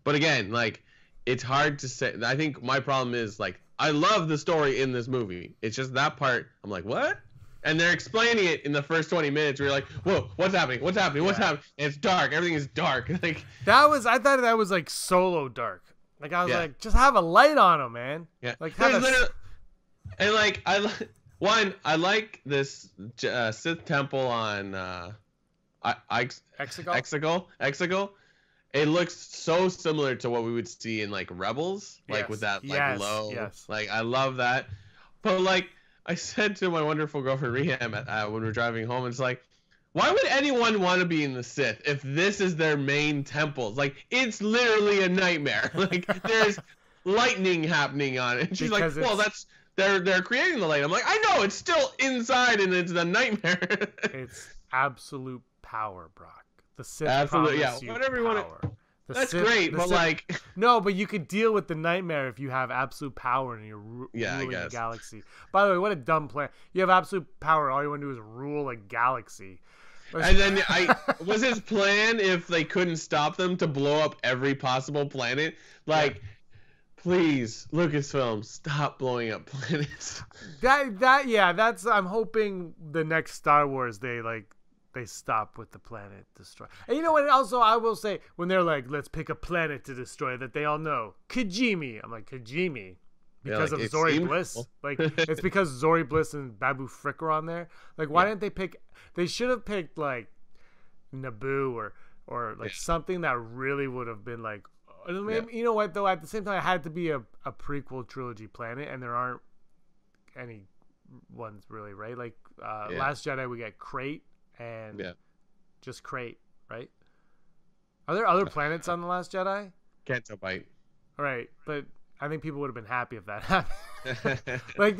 But again, like, it's hard to say. I think my problem is, like, I love the story in this movie. It's just that part, I'm like, what? And they're explaining it in the first 20 minutes where you're like, whoa, what's happening? What's happening? What's happening? And it's dark. Everything is dark. Like, I thought that was like Solo dark. Like, I was like, just have a light on him, man. Yeah. Like, and like, I like this Sith temple on Exegol. It looks so similar to what we would see in like Rebels, like with that like low. Yes. Like, I love that. But like, I said to my wonderful girlfriend Reham when we were driving home, it's like, why would anyone want to be in the Sith if this is their main temples? Like, it's literally a nightmare. Like, there's lightning happening on it. And she's like, well, that's they're creating the light. I'm like, I know, it's still inside and it's a nightmare. It's absolute power, Brock. The Sith absolutely, whatever you want to. That's Sith, great, but Sith, like, no, but you could deal with the nightmare if you have absolute power and you're ruling the galaxy. By the way, what a dumb plan! You have absolute power. All you want to do is rule a galaxy. And then was his plan, if they couldn't stop them, to blow up every possible planet? Like, please, Lucasfilm, stop blowing up planets. I'm hoping the next Star Wars they stop with the planet destroy. And you know what? Also, I will say, when they're like, let's pick a planet to destroy, that they all know Kijimi. I'm like, Kijimi. Because of Zori Bliss. Like, it's because Zori Bliss and Babu Frick are on there. Like, why didn't they pick... They should have picked, like, Naboo or like, something that really would have been, like... You know what, though? At the same time, it had to be a prequel trilogy planet, and there aren't any ones, really, right? Like, Last Jedi, we get Crate, and just Crate, right? Are there other planets on The Last Jedi? Canto Bite. All right, but... I think people would have been happy if that happened. Like,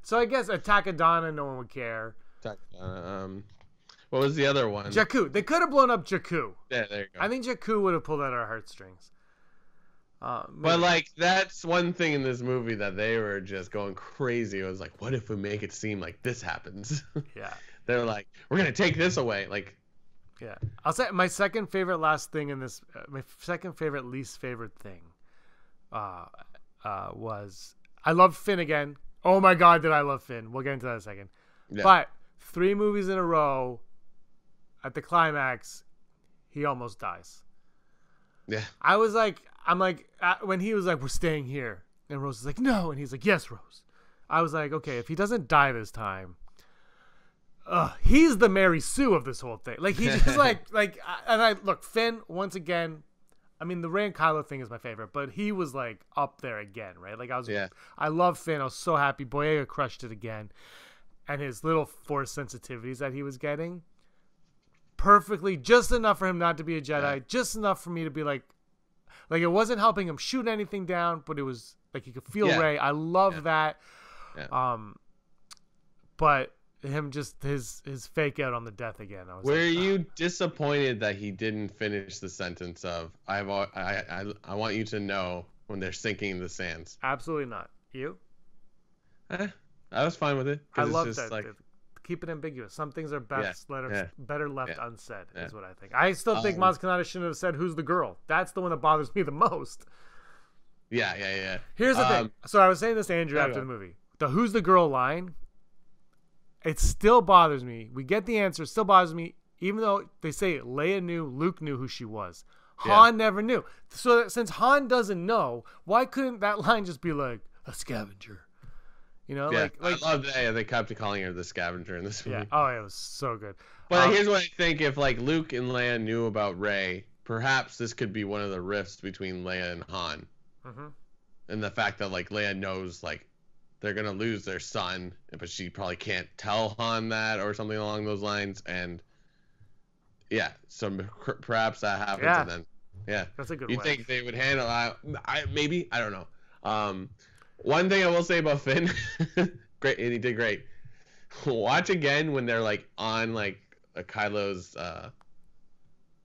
so I guess Attack of Donna, no one would care. What was the other one? Jakku. They could have blown up Jakku. Yeah, there you go. I think Jakku would have pulled out our heartstrings. But like, that's one thing in this movie that they were just going crazy. It was like, what if we make it seem like this happens? Yeah. They're like, we're gonna take this away. Like, yeah. I'll say my second favorite last thing in this. My second favorite least favorite thing. Was I love Finn again. Oh my god, did I love Finn. We'll get into that in a second. Yeah. But 3 movies in a row, at the climax, he almost dies. Yeah. I'm like, when he was like, we're staying here. And Rose is like, no. And he's like, yes, Rose. I was like, okay, if he doesn't die this time, he's the Mary Sue of this whole thing. Like, he's just look, Finn, once again, I mean, the Rey and Kylo thing is my favorite, but he was like up there again, right? Like, I love Finn. I was so happy. Boyega crushed it again, and his little Force sensitivities that he was getting, perfectly, just enough for him not to be a Jedi, just enough for me to be like it wasn't helping him shoot anything down, but it was like you could feel Rey. I love that. Yeah. But him just his fake out on the death again. Were you disappointed that he didn't finish the sentence of I want you to know when they're sinking in the sands? Absolutely not. You? I was fine with it. I love that. Like, keep it ambiguous. Some things are better left unsaid. Is what I think. I still think Maz Kanata shouldn't have said who's the girl. That's the one that bothers me the most. Yeah. Here's the thing. So I was saying this to Andrew after the movie. The who's the girl line. It still bothers me. We get the answer. It still bothers me, even though they say Leia knew, Luke knew who she was. Han never knew. So since Han doesn't know, why couldn't that line just be like a scavenger? You know, like I love that they kept calling her the scavenger in this movie. Yeah. Oh, it was so good. But here's what I think: if like Luke and Leia knew about Rey, perhaps this could be one of the rifts between Leia and Han, and the fact that like Leia knows like they're gonna lose their son, but she probably can't tell Han that or something along those lines. And so perhaps that happens. Yeah. And then that's a good. You think they would handle? I don't know. One thing I will say about Finn, great, and he did great. Watch again when they're like on like a Kylo's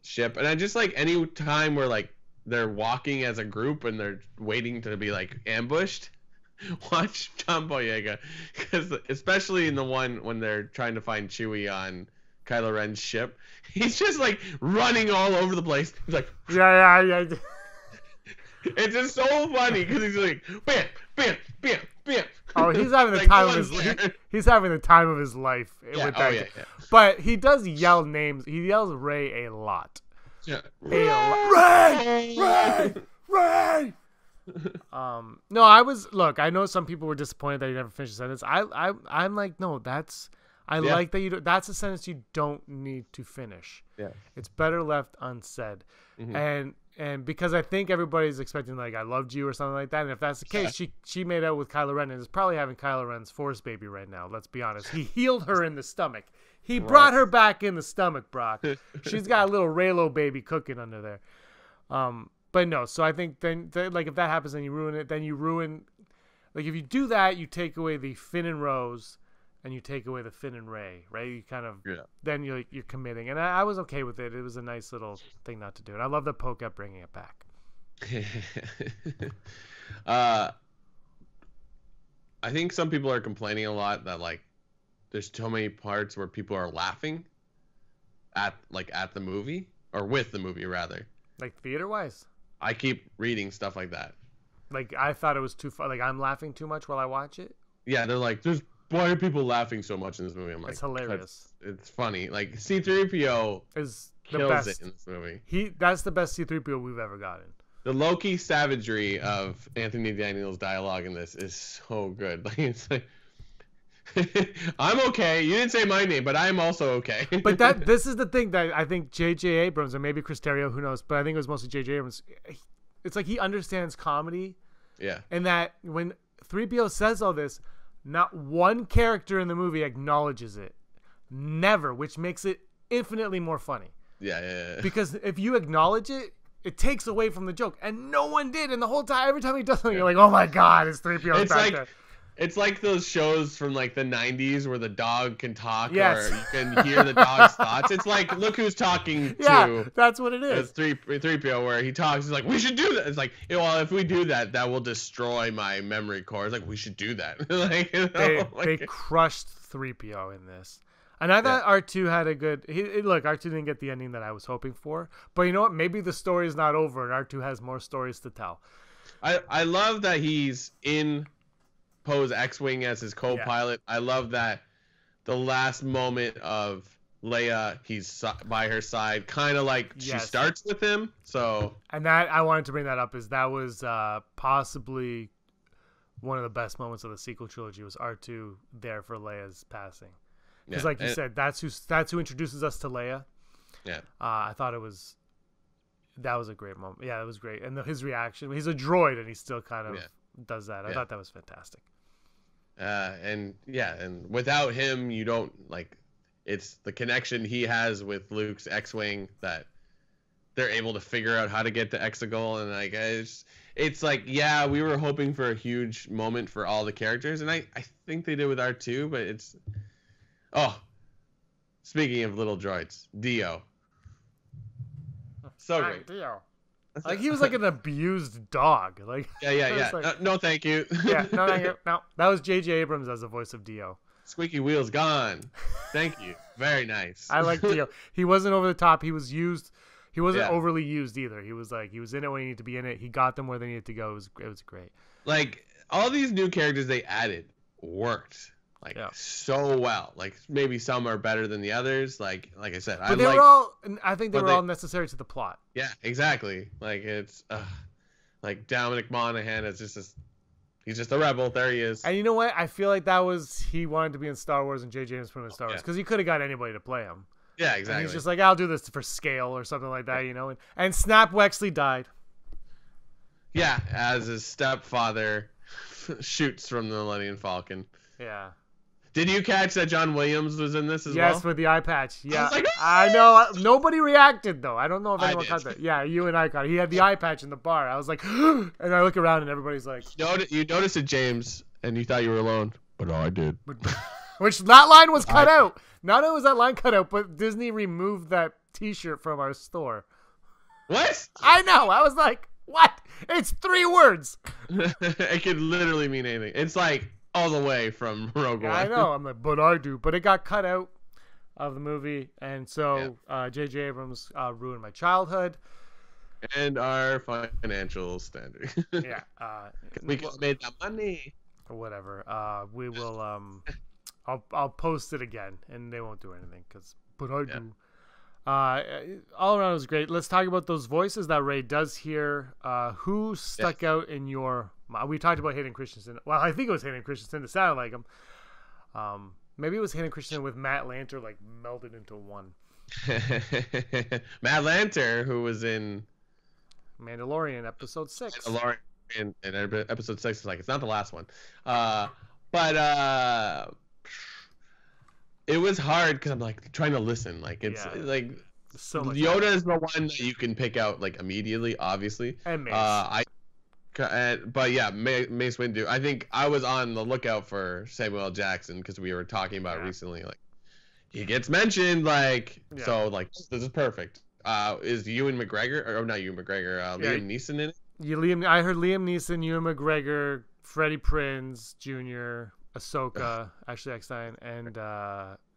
ship, and I just like any time where like they're walking as a group and they're waiting to be like ambushed. Watch John Boyega, because especially in the one when they're trying to find Chewie on Kylo Ren's ship, he's just like running all over the place. He's like, yeah. It's just so funny because he's like, bam, bam, bam, bam. Oh, he's having the time of his he's having the time of his life with that. Yeah. But he does yell names. He yells Rey a lot. Yeah. Rey. No, I know some people were disappointed that he never finished the sentence. I'm like, no, like that that's a sentence you don't need to finish. Yeah. It's better left unsaid. Mm-hmm. And because I think everybody's expecting like I loved you or something like that, and if that's the case, she made out with Kylo Ren and is probably having Kylo Ren's Force baby right now. Let's be honest. He healed her in the stomach. He brought her back in the stomach, Brock. She's got a little Raylo baby cooking under there. But no, so I think then like if that happens and you ruin it, then you ruin. Like if you do that, you take away the Finn and Rose, and you take away the Finn and Rey, right? You kind of then you're committing, and I was okay with it. It was a nice little thing not to do, and I love that Poe kept bringing it back. I think some people are complaining a lot that like there's so many parts where people are laughing at the movie or with the movie rather. Like theater wise. I keep reading stuff like that. Like I thought it was too far. Like I'm laughing too much while I watch it. Yeah, they're like, why are people laughing so much in this movie? I'm like, it's hilarious. It's funny. Like C-3PO is the kills best it in this movie. That's the best C-3PO we've ever gotten. The low-key savagery of Anthony Daniels' dialogue in this is so good. Like it's like, I'm okay. You didn't say my name, but I'm also okay. But this is the thing that I think J.J. Abrams, or maybe Chris Terrio, who knows, but I think it was mostly J.J. Abrams. It's like he understands comedy. Yeah. And that when 3PO says all this, not one character in the movie acknowledges it. Never, which makes it infinitely more funny. Yeah. Because if you acknowledge it, it takes away from the joke. And no one did. And the whole time, every time he does something, you're like, oh my God, it's 3PO back there. It's like those shows from like the 90s where the dog can talk yes. or you can hear the dog's thoughts. It's like, look who's talking to. Yeah, that's what it is. It's 3PO where he talks. He's like, we should do that. It's like, well, if we do that, that will destroy my memory core. It's like, we should do that. Like, they crushed 3PO in this. And I thought R2 had a good... Look, R2 didn't get the ending that I was hoping for. But you know what? Maybe the story is not over and R2 has more stories to tell. I love that he's in Poe's X-Wing as his co-pilot. Yeah. I love that the last moment of Leia, he's by her side, kind of like she starts with him. So, and that I wanted to bring that up is that was possibly one of the best moments of the sequel trilogy was R2 there for Leia's passing. Because like you said, that's who introduces us to Leia. Yeah. I thought that was a great moment. Yeah, it was great. And his reaction, he's a droid and he still kind of does that. I thought that was fantastic. And without him, you don't it's the connection he has with Luke's X-Wing that they're able to figure out how to get to Exegol. And it's like, yeah, we were hoping for a huge moment for all the characters. And I think they did with R2, but it's, speaking of little droids, Dio. So great. Dio. Like he was like an abused dog. Like yeah. Like, no, thank you. Yeah, no, thank you. No, that was J.J. Abrams as the voice of Dio. Squeaky wheels gone. Thank you. Very nice. I like Dio. He wasn't over the top. He was used. He wasn't overly used either. He was in it when he needed to be in it. He got them where they needed to go. It was great. Like all these new characters they added worked. So well. Like maybe some are better than the others. Like I said, but they were all. I think they were all necessary to the plot. Yeah, exactly. Like it's like Dominic Monaghan is he's just a rebel. There he is. And you know what? I feel like he wanted to be in Star Wars and J.J. Abrams put him in Star Wars because he could have got anybody to play him. Yeah, exactly. And he's just like, I'll do this for scale or something like that, you know. And Snap Wexley died. Yeah, as his stepfather shoots from the Millennium Falcon. Yeah. Did you catch that John Williams was in this as well? Yes, with the eye patch. Yeah, I was like, I know. Nobody reacted though. I don't know if anyone caught that. Yeah, you and I caught it. He had the eye patch in the bar. I was like, and I look around and everybody's like, you noticed it, James, and you thought you were alone. But no, I did. Which that line was cut out. Not only was that line cut out, but Disney removed that T-shirt from our store. What? I know. I was like, what? It's 3 words. It could literally mean anything. It's like all the way from Rogue One. I know. I'm like, but I do. But it got cut out of the movie, and so J.J. Abrams ruined my childhood and our financial standing. Yeah, we could have made that money or whatever. We will. I'll post it again, and they won't do anything but I do. All around it was great. Let's talk about those voices that Ray does hear. Who stuck out in your? We talked about Hayden Christensen. Well, I think it was Hayden Christensen. It sounded like him. Maybe it was Hayden Christensen with Matt Lanter like melded into one. Matt Lanter, who was in Mandalorian episode 6. Mandalorian in episode 6 is like it's not the last one, but it was hard because I'm like trying to listen. Like it's like so much Yoda is the one that you can pick out like immediately, obviously. And Mace. But yeah, Mace Windu. I think I was on the lookout for Samuel L. Jackson because we were talking about it recently. Like he gets mentioned, so like this is perfect. Is Ewan McGregor or not Ewan McGregor? Liam Neeson in it? I heard Liam Neeson, Ewan McGregor, Freddie Prinze Jr., Ahsoka, Ashley Eckstein, and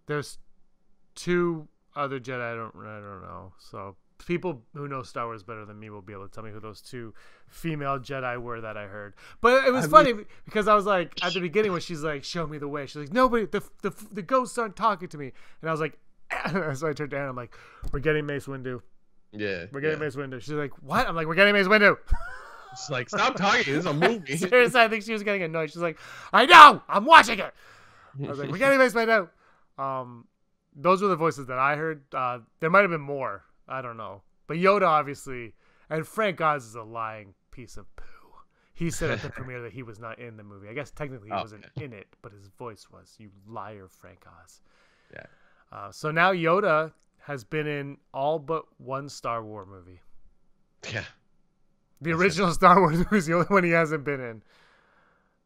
there's 2 other Jedi, I don't know. So people who know Star Wars better than me will be able to tell me who those 2 female Jedi were that I heard. But it was funny because I was like, at the beginning when she's like, show me the way, she's like, nobody, the ghosts aren't talking to me. And I was like, so I turned down, I'm like, we're getting Mace Windu. Yeah. We're getting Mace Windu. She's like, what? I'm like, we're getting Mace Windu. It's like, stop talking. This is a movie. Seriously, I think she was getting annoyed. She's like, I know, I'm watching it. I was like, we're getting Mace Windu. Those were the voices that I heard. There might have been more. I don't know. But Yoda, obviously, and Frank Oz is a lying piece of poo. He said at the premiere that he was not in the movie. I guess technically he wasn't in it, but his voice was. You liar, Frank Oz. Yeah. So now Yoda has been in all but one Star Wars movie. Yeah. The original Star Wars movie is the only one he hasn't been in.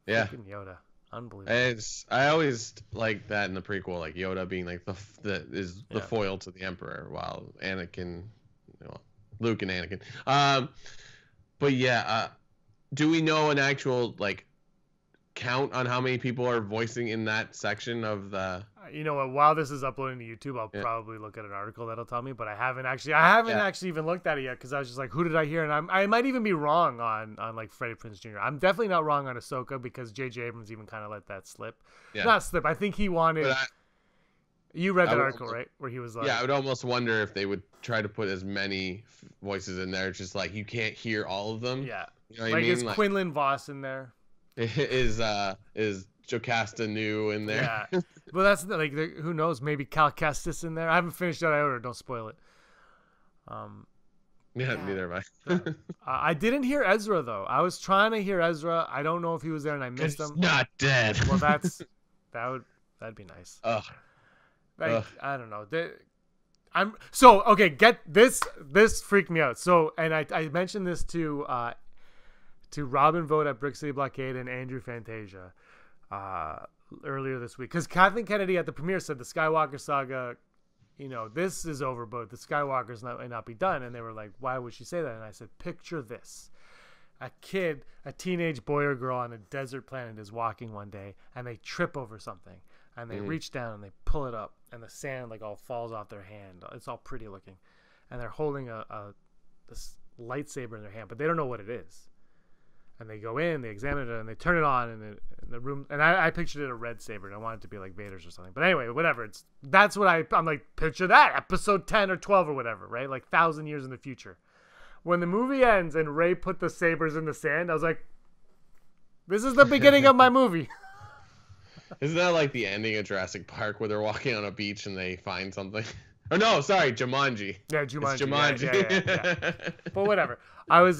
Yeah. Freaking Yoda. Unbelievable. I always like that in the prequel, like Yoda being like the foil to the Emperor, while Anakin, Luke and Anakin. But yeah, do we know an actual like count on how many people are voicing in that section of the? You know what? While this is uploading to YouTube, I'll probably look at an article that'll tell me. But I haven't actually even looked at it yet because I was just like, who did I hear? And I might even be wrong on like Freddie Prinze Jr. I'm definitely not wrong on Ahsoka because J.J. Abrams even kind of let that slip. Yeah. Not slip. I think he wanted. You read that article, right? Where he was like, yeah, I would almost wonder if they would try to put as many voices in there, just like you can't hear all of them. Yeah, you know what like I mean? is Quinlan Voss in there? Is Jocasta new in there? Yeah, but that's like who knows? Maybe Cal Kestis in there. I haven't finished that Order. Don't spoil it. Neither have I. I didn't hear Ezra though. I was trying to hear Ezra. I don't know if he was there and I missed him. Not dead. Well, that'd be nice. I don't know. Get this. This freaked me out. So, and I mentioned this to Robin Vogt at Brick City Blockade and Andrew Fantasia earlier this week, because Kathleen Kennedy at the premiere said the Skywalker saga, this is over, but the Skywalkers may not be done. And they were like, why would she say that? And I said, picture this. A teenage boy or girl on a desert planet is walking one day and they trip over something and they reach down and they pull it up and the sand like all falls off their hand. It's all pretty looking. And they're holding this lightsaber in their hand, but they don't know what it is. And they go in, they examine it, and they turn it on in the room. And I pictured it a red saber, and I wanted it to be like Vader's or something. But anyway, whatever. That's what I'm like, picture that, episode 10 or 12 or whatever, right? Like 1,000 years in the future. When the movie ends and Rey put the sabers in the sand, I was like, this is the beginning of my movie. Isn't that like the ending of Jurassic Park where they're walking on a beach and they find something? Oh no, sorry, Jumanji. Yeah, Jumanji. It's Jumanji. Yeah. But whatever. I was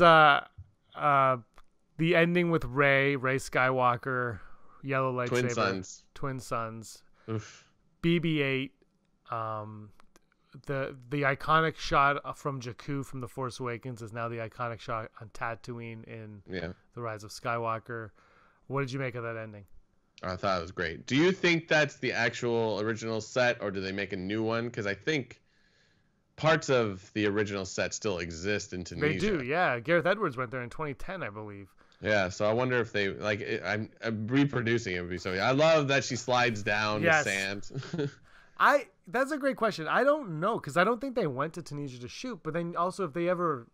the ending with Rey Skywalker, yellow lightsaber, twin sons. Oof. BB-8, the iconic shot from Jakku from The Force Awakens is now the iconic shot on Tatooine in The Rise of Skywalker. What did you make of that ending? I thought it was great. Do you think that's the actual original set, or do they make a new one? Because I think parts of the original set still exist in Tunisia. They do, yeah. Gareth Edwards went there in 2010, I believe. Yeah, so I wonder if they I'm reproducing it would be so. I love that she slides down the sand. That's a great question. I don't know, because I don't think they went to Tunisia to shoot. But then also, if they ever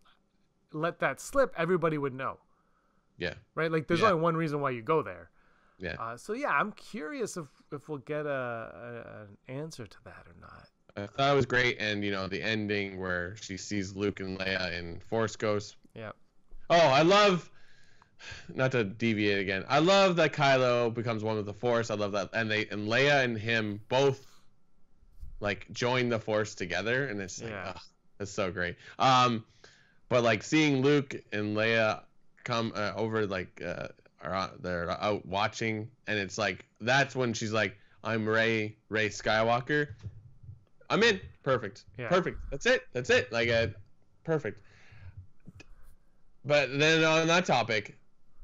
let that slip, everybody would know. Yeah. Right. Like, there's only one reason why you go there. Yeah. So yeah, I'm curious if we'll get an answer to that or not. I thought it was great, and the ending where she sees Luke and Leia in Force Ghost. Yeah. Oh, I love. Not to deviate again. I love that Kylo becomes one with the Force. I love that, and Leia and him both like join the Force together, and it's like, it's so great. But like seeing Luke and Leia come over, like they're out watching, and it's like that's when she's like, "I'm Rey Skywalker." I'm in. Perfect. Yeah. Perfect. That's it. Like perfect. But then on that topic,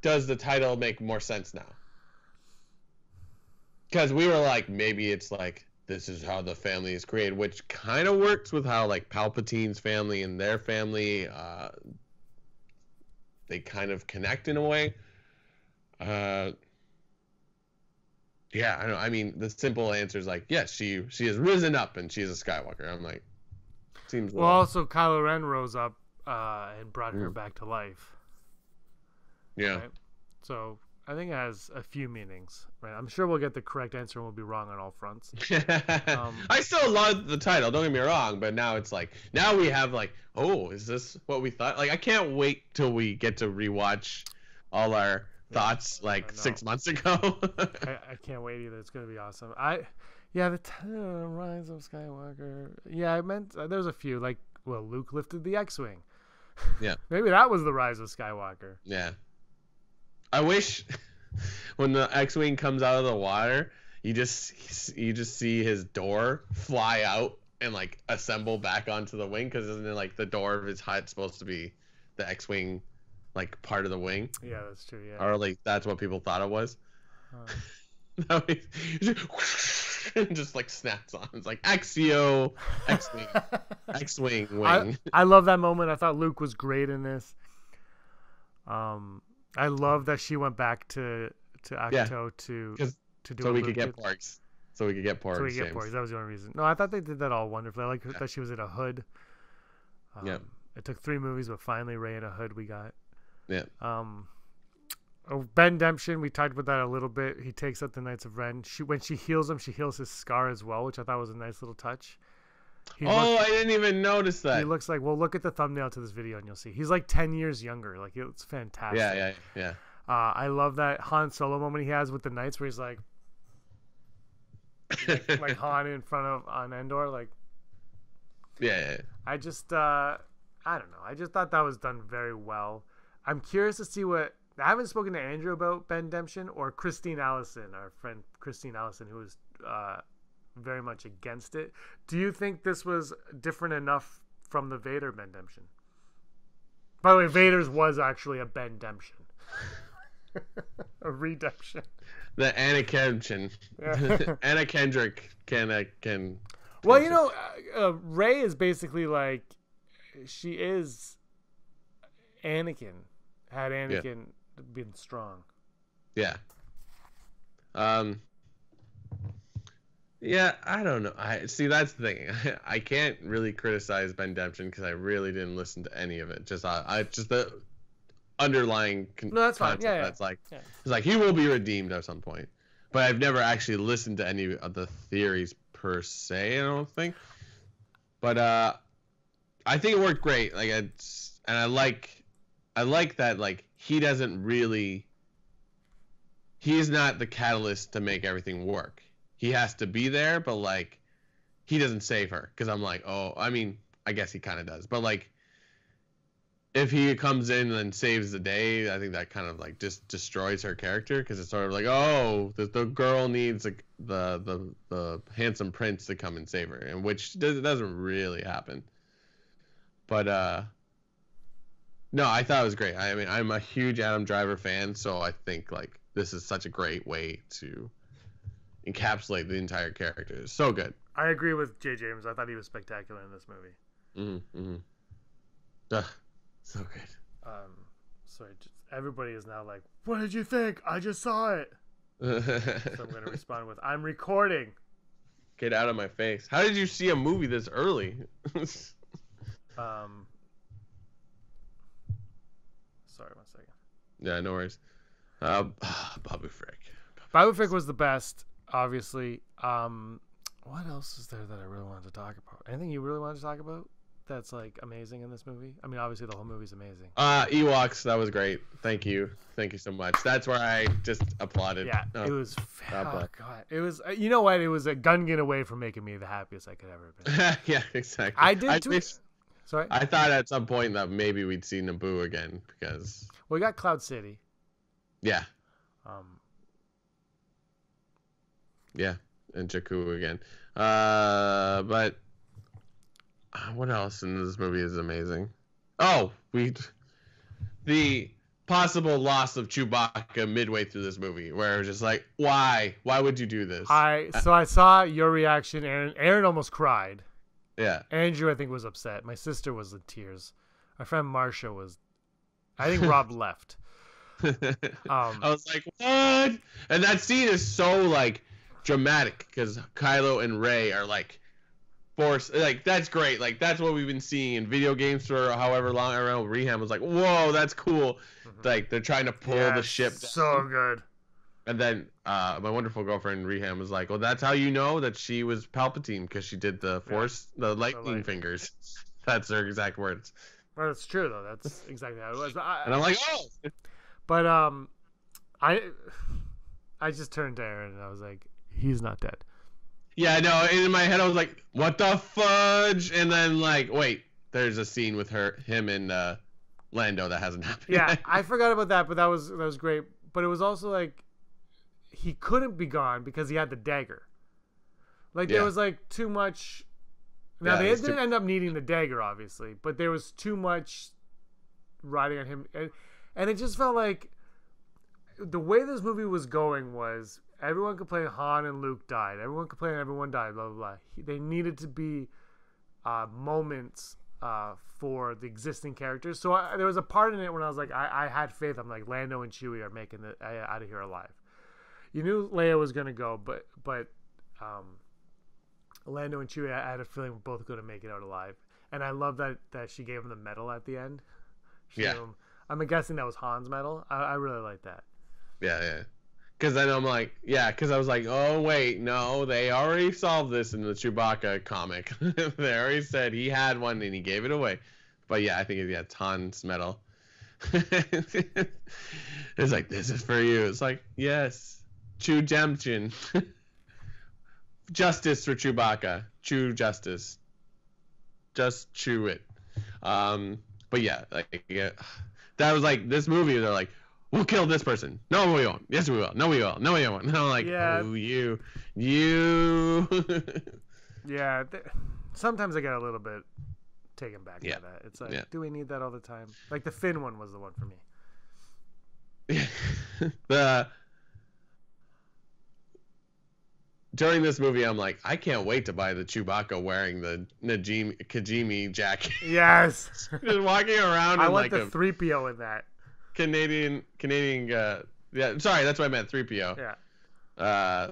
does the title make more sense now? Because we were like, maybe it's like, this is how the family is created, which kind of works with how like Palpatine's family and their family, they kind of connect in a way. Yeah, I know. I mean, the simple answer is like, yes, she has risen up and she's a Skywalker. I'm like, seems Well, low. also Kylo Ren rose up and brought her back to life. Yeah. Right? So I think it has a few meanings. Right? I'm sure we'll get the correct answer and we'll be wrong on all fronts. I still love the title. Don't get me wrong, but now it's like now we have like, oh, is this what we thought? Like, I can't wait till we get to rewatch all our thoughts like 6 months ago. I can't wait either. It's gonna be awesome. The Rise of Skywalker. Yeah, I meant there's a few like, well, Luke lifted the X-wing. Yeah. Maybe that was the Rise of Skywalker. Yeah. I wish when the X-wing comes out of the water, you just see his door fly out and like assemble back onto the wing, because isn't it like the door of his hut supposed to be the X-wing, like part of the wing? Yeah, that's true. Yeah. Or like that's what people thought it was. Huh. Just like snaps on. It's like Axio, X-wing, X-wing wing. I love that moment. I thought Luke was great in this. I love that she went back to Acto to do so what we Luke could get did. porgs. So we could get porgs. So we could get James. porgs. That was the only reason. No, I thought they did that all wonderfully. I like that she was in a hood. Yeah. It took 3 movies, but finally Rey in a hood we got. Yeah. Ben Demption, we talked about that a little bit. He takes up the Knights of Ren. When she heals him, she heals his scar as well, which I thought was a nice little touch. I didn't even notice that. He looks like, well, look at the thumbnail to this video and you'll see. He's like 10 years younger. Like, it's fantastic. Yeah. I love that Han Solo moment he has with the Knights where he's like Han in front of on Endor. Like, yeah. I just, I don't know. I just thought that was done very well. I'm curious to see what. I haven't spoken to Andrew about Ben Demption or Christine Allison, our friend Christine Allison, who was very much against it. Do you think this was different enough from the Vader Ben Demption? By the way, Vader's was actually a Ben Demption. A redemption. The Anna Kendrick. Yeah. Anna Kendrick can. Well, you know, Rey is basically like, she is Anakin. Had Anakin been strong. Yeah. Yeah, I don't know. I see, that's the thing. I can't really criticize Ben Demption because I really didn't listen to any of it. Just the underlying No, that's fine. Yeah, That's like, it's like he will be redeemed at some point. But I've never actually listened to any of the theories per se, I don't think. But I think it worked great. Like, I like that, like, he doesn't really, he's not the catalyst to make everything work. He has to be there, but like, he doesn't save her. Because I'm like, oh, I mean, I guess he kind of does. But like, if he comes in and saves the day, I think that kind of like just destroys her character, because it's sort of like, oh, the girl needs the handsome prince to come and save her, and which doesn't really happen. But no, I thought it was great. I mean, I'm a huge Adam Driver fan, so I think like this is such a great way to encapsulate the entire character. It's so good. I agree with J. James. I thought he was spectacular in this movie. So good. Sorry, everybody is now like, what did you think? I just saw it. So I'm going to respond with, I'm recording. Get out of my face. How did you see a movie this early? Sorry, 1 second. Yeah, no worries. Babu Frick. Babu Frick was the best, obviously. What else is there that I really wanted to talk about? Anything you really wanted to talk about that's like amazing in this movie? I mean, obviously the whole movie's amazing. Ewoks, that was great. Thank you so much. That's where I just applauded. Yeah, it was. Oh God, it was. You know what? It was a Gungan away from making me the happiest I could ever have been. Yeah, exactly. I did. Sorry. I thought at some point that maybe we'd see Naboo again, because. Well, we got Cloud City. Yeah. Yeah, and Jakku again. But what else in this movie is amazing? Oh, the possible loss of Chewbacca midway through this movie, where it was just like, why would you do this? I saw your reaction, Aaron. Aaron almost cried. Yeah. Andrew, I think, was upset. My sister was in tears. My friend Marsha was. I think Rob left. I was like, what? what? And that scene is so like dramatic because Kylo and Rey are like force, like that's great. Like that's what we've been seeing in video games for however long. I don't know. Reham was like, whoa, that's cool. Like they're trying to pull the ship down. So good. And then my wonderful girlfriend Reham was like, well, that's how you know that she was Palpatine because she did the force, the lightning fingers. That's her exact words. Well, it's true though. That's exactly how it was. And I'm like, oh. But I just turned to Aaron and I was like, he's not dead. Yeah, no. In my head, I was like, what the fudge? And then like, wait, there's a scene with him and Lando that hasn't happened. Yeah, yet. I forgot about that, but that was great. But it was also like he couldn't be gone because he had the dagger. Like there was like too much. Now they didn't end up needing the dagger, obviously, but there was too much riding on him, and it just felt like the way this movie was going was everyone complained Han and Luke died. Everyone complained everyone died. Blah blah blah. They needed to be moments for the existing characters. So there was a part in it when I was like, I had faith. I'm like, Lando and Chewie are making it out of here alive. You knew Leia was gonna go, but Lando and Chewie, I had a feeling were both going to make it out alive. And I love that she gave him the medal at the end. I'm guessing that was Han's medal. I really like that. Yeah. Because then I'm like, because I was like, oh, wait, no, they already solved this in the Chewbacca comic. They already said he had one and he gave it away. But yeah, I think it's Han's medal. It's like, this is for you. It's like, yes, Chew Jemchin. Justice for Chewbacca. Chew justice. Just chew it. But yeah, that was like this movie. They're like, we'll kill this person. No, we won't. Yes, we will. No, we will. No, we won't. And I'm like, oh, you. Yeah. Sometimes I get a little bit taken back by that. It's like, do we need that all the time? Like the Finn one was the one for me. During this movie, I'm like, I can't wait to buy the Chewbacca wearing the Kajimi jacket. Yes. Just walking around. I want the 3PO in that. Canadian. Yeah, sorry, that's what I meant. 3PO. Yeah.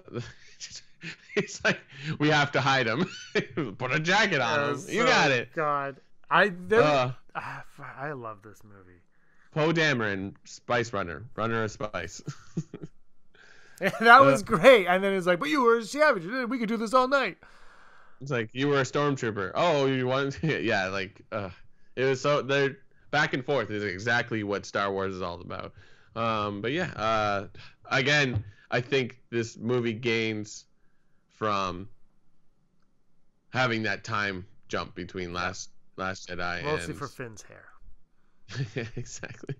It's like we have to hide him. Put a jacket on him. You got it. God, I love this movie. Poe Dameron, Spice Runner of Spice. That was great. And then it's like, but you were a savage. We could do this all night. It's like, you were a stormtrooper. Oh, you wanted to? Yeah, like, it was so, they're back and forth is exactly what Star Wars is all about. But yeah, again, I think this movie gains from having that time jump between Last Jedi mostly for Finn's hair. Yeah, exactly.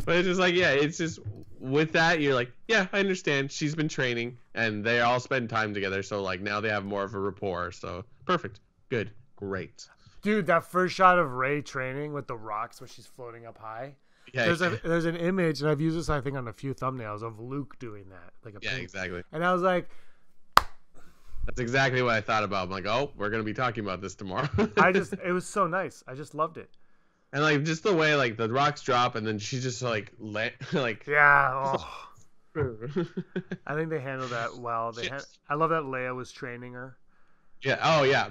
But it's just like, it's just with that, you're like, I understand. She's been training, and they all spend time together. So like now they have more of a rapport. So perfect, good, great. Dude, that first shot of Rey training with the rocks where she's floating up high. Yeah, there's an image, and I've used this I think on a few thumbnails of Luke doing that, like exactly. And I was like, that's exactly what I thought about. I'm like, oh, we're gonna be talking about this tomorrow. It was so nice. I just loved it. And like just the way like the rocks drop and then she just like yeah. Oh. I think they handled that well. I love that Leia was training her. Yeah. Oh yeah.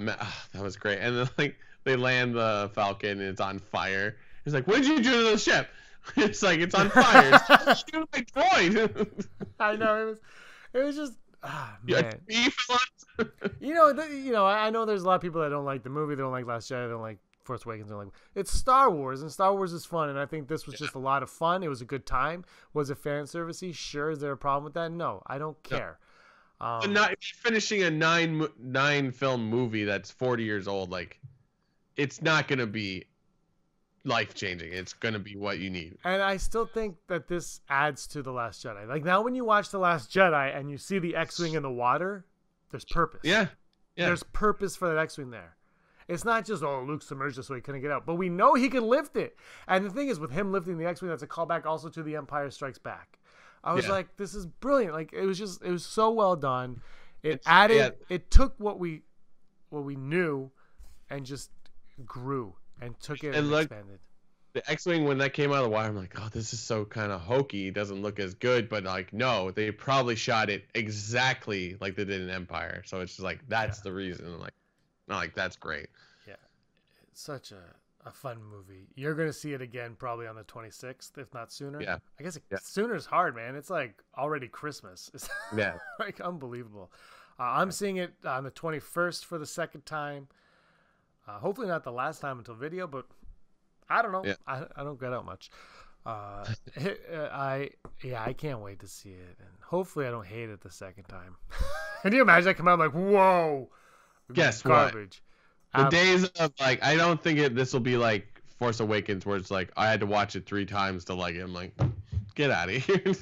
That was great. And then like they land the Falcon and it's on fire. It's like, what did you do to the ship? It's like it's on fire. Shoot my droid. I know it was just man. You know, I know there's a lot of people that don't like the movie. They don't like Last Jedi. They don't like Force Awakens. They're like, it's Star Wars, and Star Wars is fun, and I think this was just a lot of fun. It was a good time. Was it fan servicey? Sure. Is there a problem with that? No, I don't care. Not finishing a nine film movie that's 40 years old, like it's not gonna be life changing. It's gonna be what you need. And I still think that this adds to The Last Jedi. Like now, when you watch The Last Jedi and you see the X-wing in the water, there's purpose. Yeah. There's purpose for that X-wing there. It's not just, Luke submerged us so he couldn't get out. But we know he can lift it. And the thing is, with him lifting the X-wing, that's a callback also to The Empire Strikes Back. I was like, this is brilliant. Like, it was so well done. It took what we knew and just grew and took it and expanded. the X-Wing, when that came out of the wire, I'm like, oh, this is so kind of hokey. It doesn't look as good. But like, no, they probably shot it exactly like they did in Empire. So it's just like, that's the reason. I'm like, not like, that's great. Yeah. It's such a fun movie. You're going to see it again probably on the 26th, if not sooner. Yeah. I guess sooner is hard, man. It's like already Christmas. It's Yeah. like unbelievable. I'm seeing it on the 21st for the second time. Hopefully not the last time until video, but I don't know. Yeah. I don't get out much. I can't wait to see it, and hopefully I don't hate it the second time. Can you imagine I come out like, whoa, Guess garbage. What? The days of like, I don't think this will be like Force Awakens, where it's like I had to watch it 3 times to like it. I'm like, get out of here.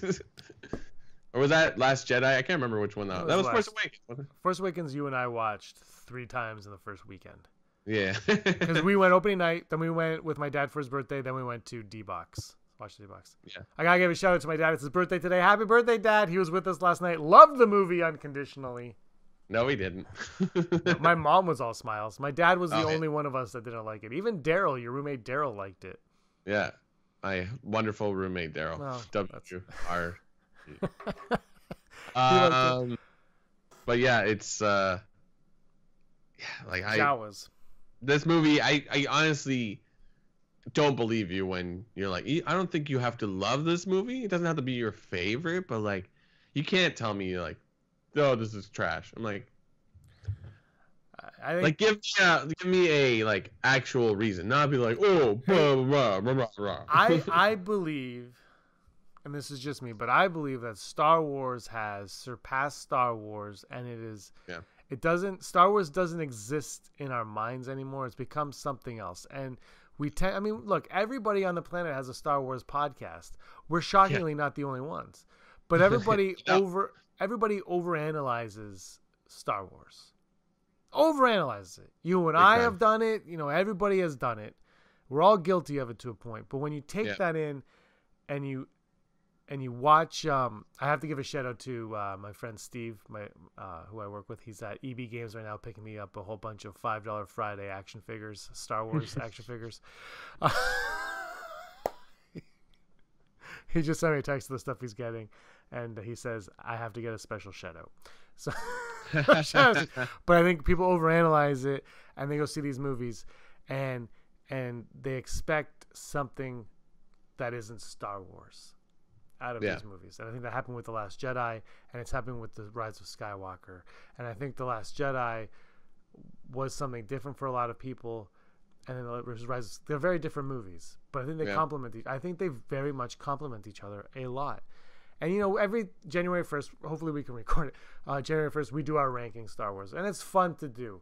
Or was that Last Jedi? I can't remember which one that was. That was Force Awakens, wasn't it? Force Awakens, you and I watched 3 times in the first weekend. Yeah. Because we went opening night, then we went with my dad for his birthday, then we went to D-Box. Watch D-Box. Yeah. I gotta give a shout out to my dad. It's his birthday today. Happy birthday, Dad. He was with us last night. Loved the movie unconditionally. No, he didn't. My mom was all smiles. My dad was the only one of us that didn't like it. Even Daryl, your roommate Daryl, liked it. Yeah. My wonderful roommate, Daryl. Oh, W-R. But yeah, it's like Jawas. This movie, I honestly don't believe you when you're like, I don't think you have to love this movie. It doesn't have to be your favorite, but like, you can't tell me like, oh, this is trash. I'm like, I think, like give me a like actual reason, not be like, oh, blah, blah, blah, blah, blah. I believe, and this is just me, but I believe that Star Wars has surpassed Star Wars, and it is. Yeah. Star Wars doesn't exist in our minds anymore. It's become something else. And look, everybody on the planet has a Star Wars podcast. We're shockingly not the only ones. But everybody overanalyzes Star Wars. Overanalyzes it. You and I have done it. Everybody has done it. We're all guilty of it to a point. But when you take that in and you watch, I have to give a shout out to my friend Steve, who I work with. He's at EB Games right now, picking me up a whole bunch of $5 Friday action figures, Star Wars action figures. He just sent me a text of the stuff he's getting, and he says I have to get a special shout out. So, but I think people overanalyze it, and they go see these movies, and they expect something that isn't Star Wars out of these movies. And I think that happened with The Last Jedi, and it's happening with The Rise of Skywalker. And I think The Last Jedi was something different for a lot of people, and then The Rise, they're very different movies, but I think they complement I think they very much complement each other a lot. And every January 1st, hopefully we can record it, January 1st we do our ranking Star Wars, and it's fun to do.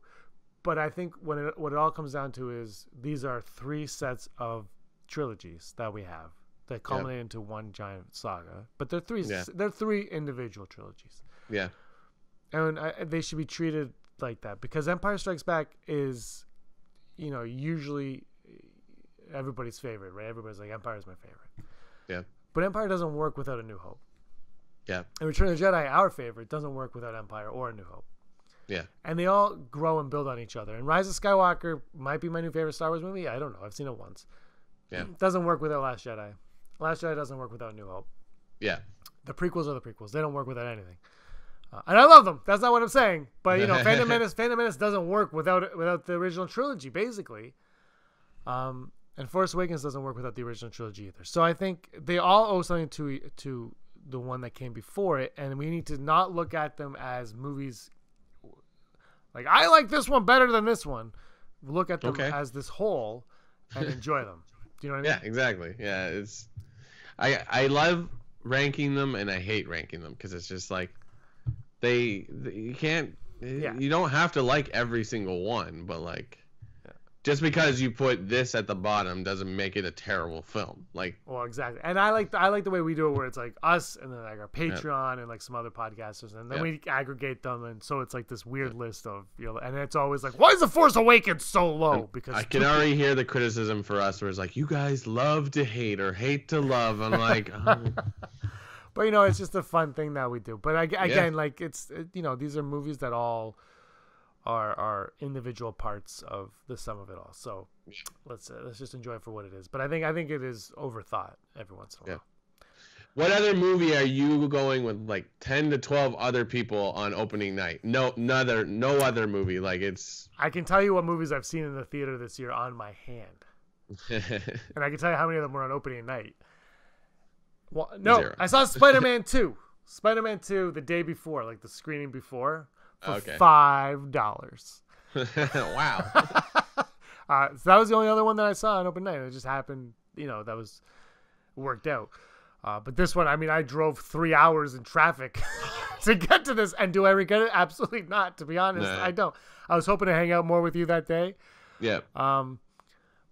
But I think what it all comes down to is these are 3 sets of trilogies that we have that culminate into one giant saga, but they're 3 individual trilogies. Yeah, and they should be treated like that, because Empire Strikes Back is, usually everybody's favorite, right? Everybody's like, Empire is my favorite. Yeah, but Empire doesn't work without A New Hope. Yeah, and Return of the Jedi, our favorite, doesn't work without Empire or A New Hope. Yeah, and they all grow and build on each other. And Rise of Skywalker might be my new favorite Star Wars movie. I don't know. I've seen it once. Yeah, it doesn't work without Last Jedi. Last Jedi doesn't work without New Hope. Yeah. The prequels are the prequels. They don't work without anything. And I love them. That's not what I'm saying. But, Phantom Menace doesn't work without the original trilogy, basically. And Force Awakens doesn't work without the original trilogy either. So I think they all owe something to the one that came before it. And we need to not look at them as movies. Like, I like this one better than this one. Look at them as this whole and enjoy them. Do you know what I mean? Yeah, exactly. Yeah, it's... I love ranking them, and I hate ranking them, because it's just like you can't you don't have to like every single one, but like just because you put this at the bottom doesn't make it a terrible film. Like, well, exactly. And I like the way we do it, where it's like us and then like our Patreon and like some other podcasters, and then we aggregate them, and so it's like this weird list of and it's always like, why is The Force Awakens so low? Because I can already hear the criticism for us where it's like, you guys love to hate or hate to love. I'm like, but it's just a fun thing that we do. But again, like it's these are movies that all are individual parts of the sum of it all. So let's just enjoy it for what it is. But I think it is overthought every once in a while. What other movie are you going with like 10 to 12 other people on opening night? No other movie. Like it's. I can tell you what movies I've seen in the theater this year on my hand, and I can tell you how many of them were on opening night. Well, no, 0. I saw Spider-Man 2. Spider-Man 2 the day before, like the screening before, for $5. Wow. So that was the only other one that I saw on open night. It just happened, that was worked out. But this one, I mean, I drove 3 hours in traffic to get to this. And do I regret it? Absolutely not. To be honest, I don't. I was hoping to hang out more with you that day. Yeah.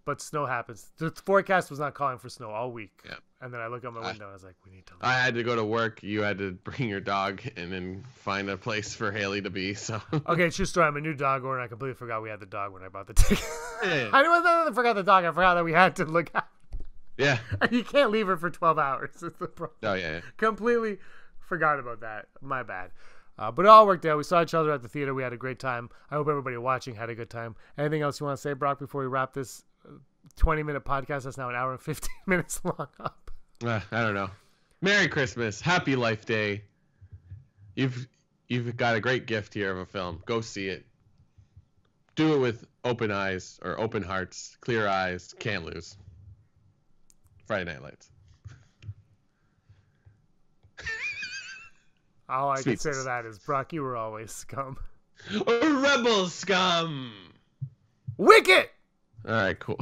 But snow happens. The forecast was not calling for snow all week. Yeah. And then I look out my window and I was like, we need to leave. I had to go to work. You had to bring your dog and then find a place for Haley to be. So okay, true story. I'm a new dog owner and I completely forgot we had the dog when I bought the ticket. Yeah. I forgot the dog. I forgot that we had to look out. Yeah. You can't leave her for 12 hours. It's the problem. Oh, yeah. Completely forgot about that. My bad. But it all worked out. We saw each other at the theater. We had a great time. I hope everybody watching had a good time. Anything else you want to say, Brock, before we wrap this 20-minute podcast that's now an hour and 15 minutes long up? I don't know. Merry Christmas. Happy Life Day. You've got a great gift here of a film. Go see it. Do it with open eyes or open hearts, clear eyes. Can't lose. Friday Night Lights. All I can say to that is, Brock, you were always scum. Rebel scum. Wicked! All right, cool.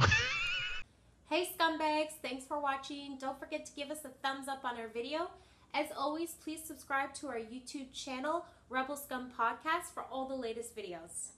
Hey scumbags, thanks for watching. Don't forget to give us a thumbs up on our video. As always, please subscribe to our YouTube channel, Rebel Scum Podcast, for all the latest videos.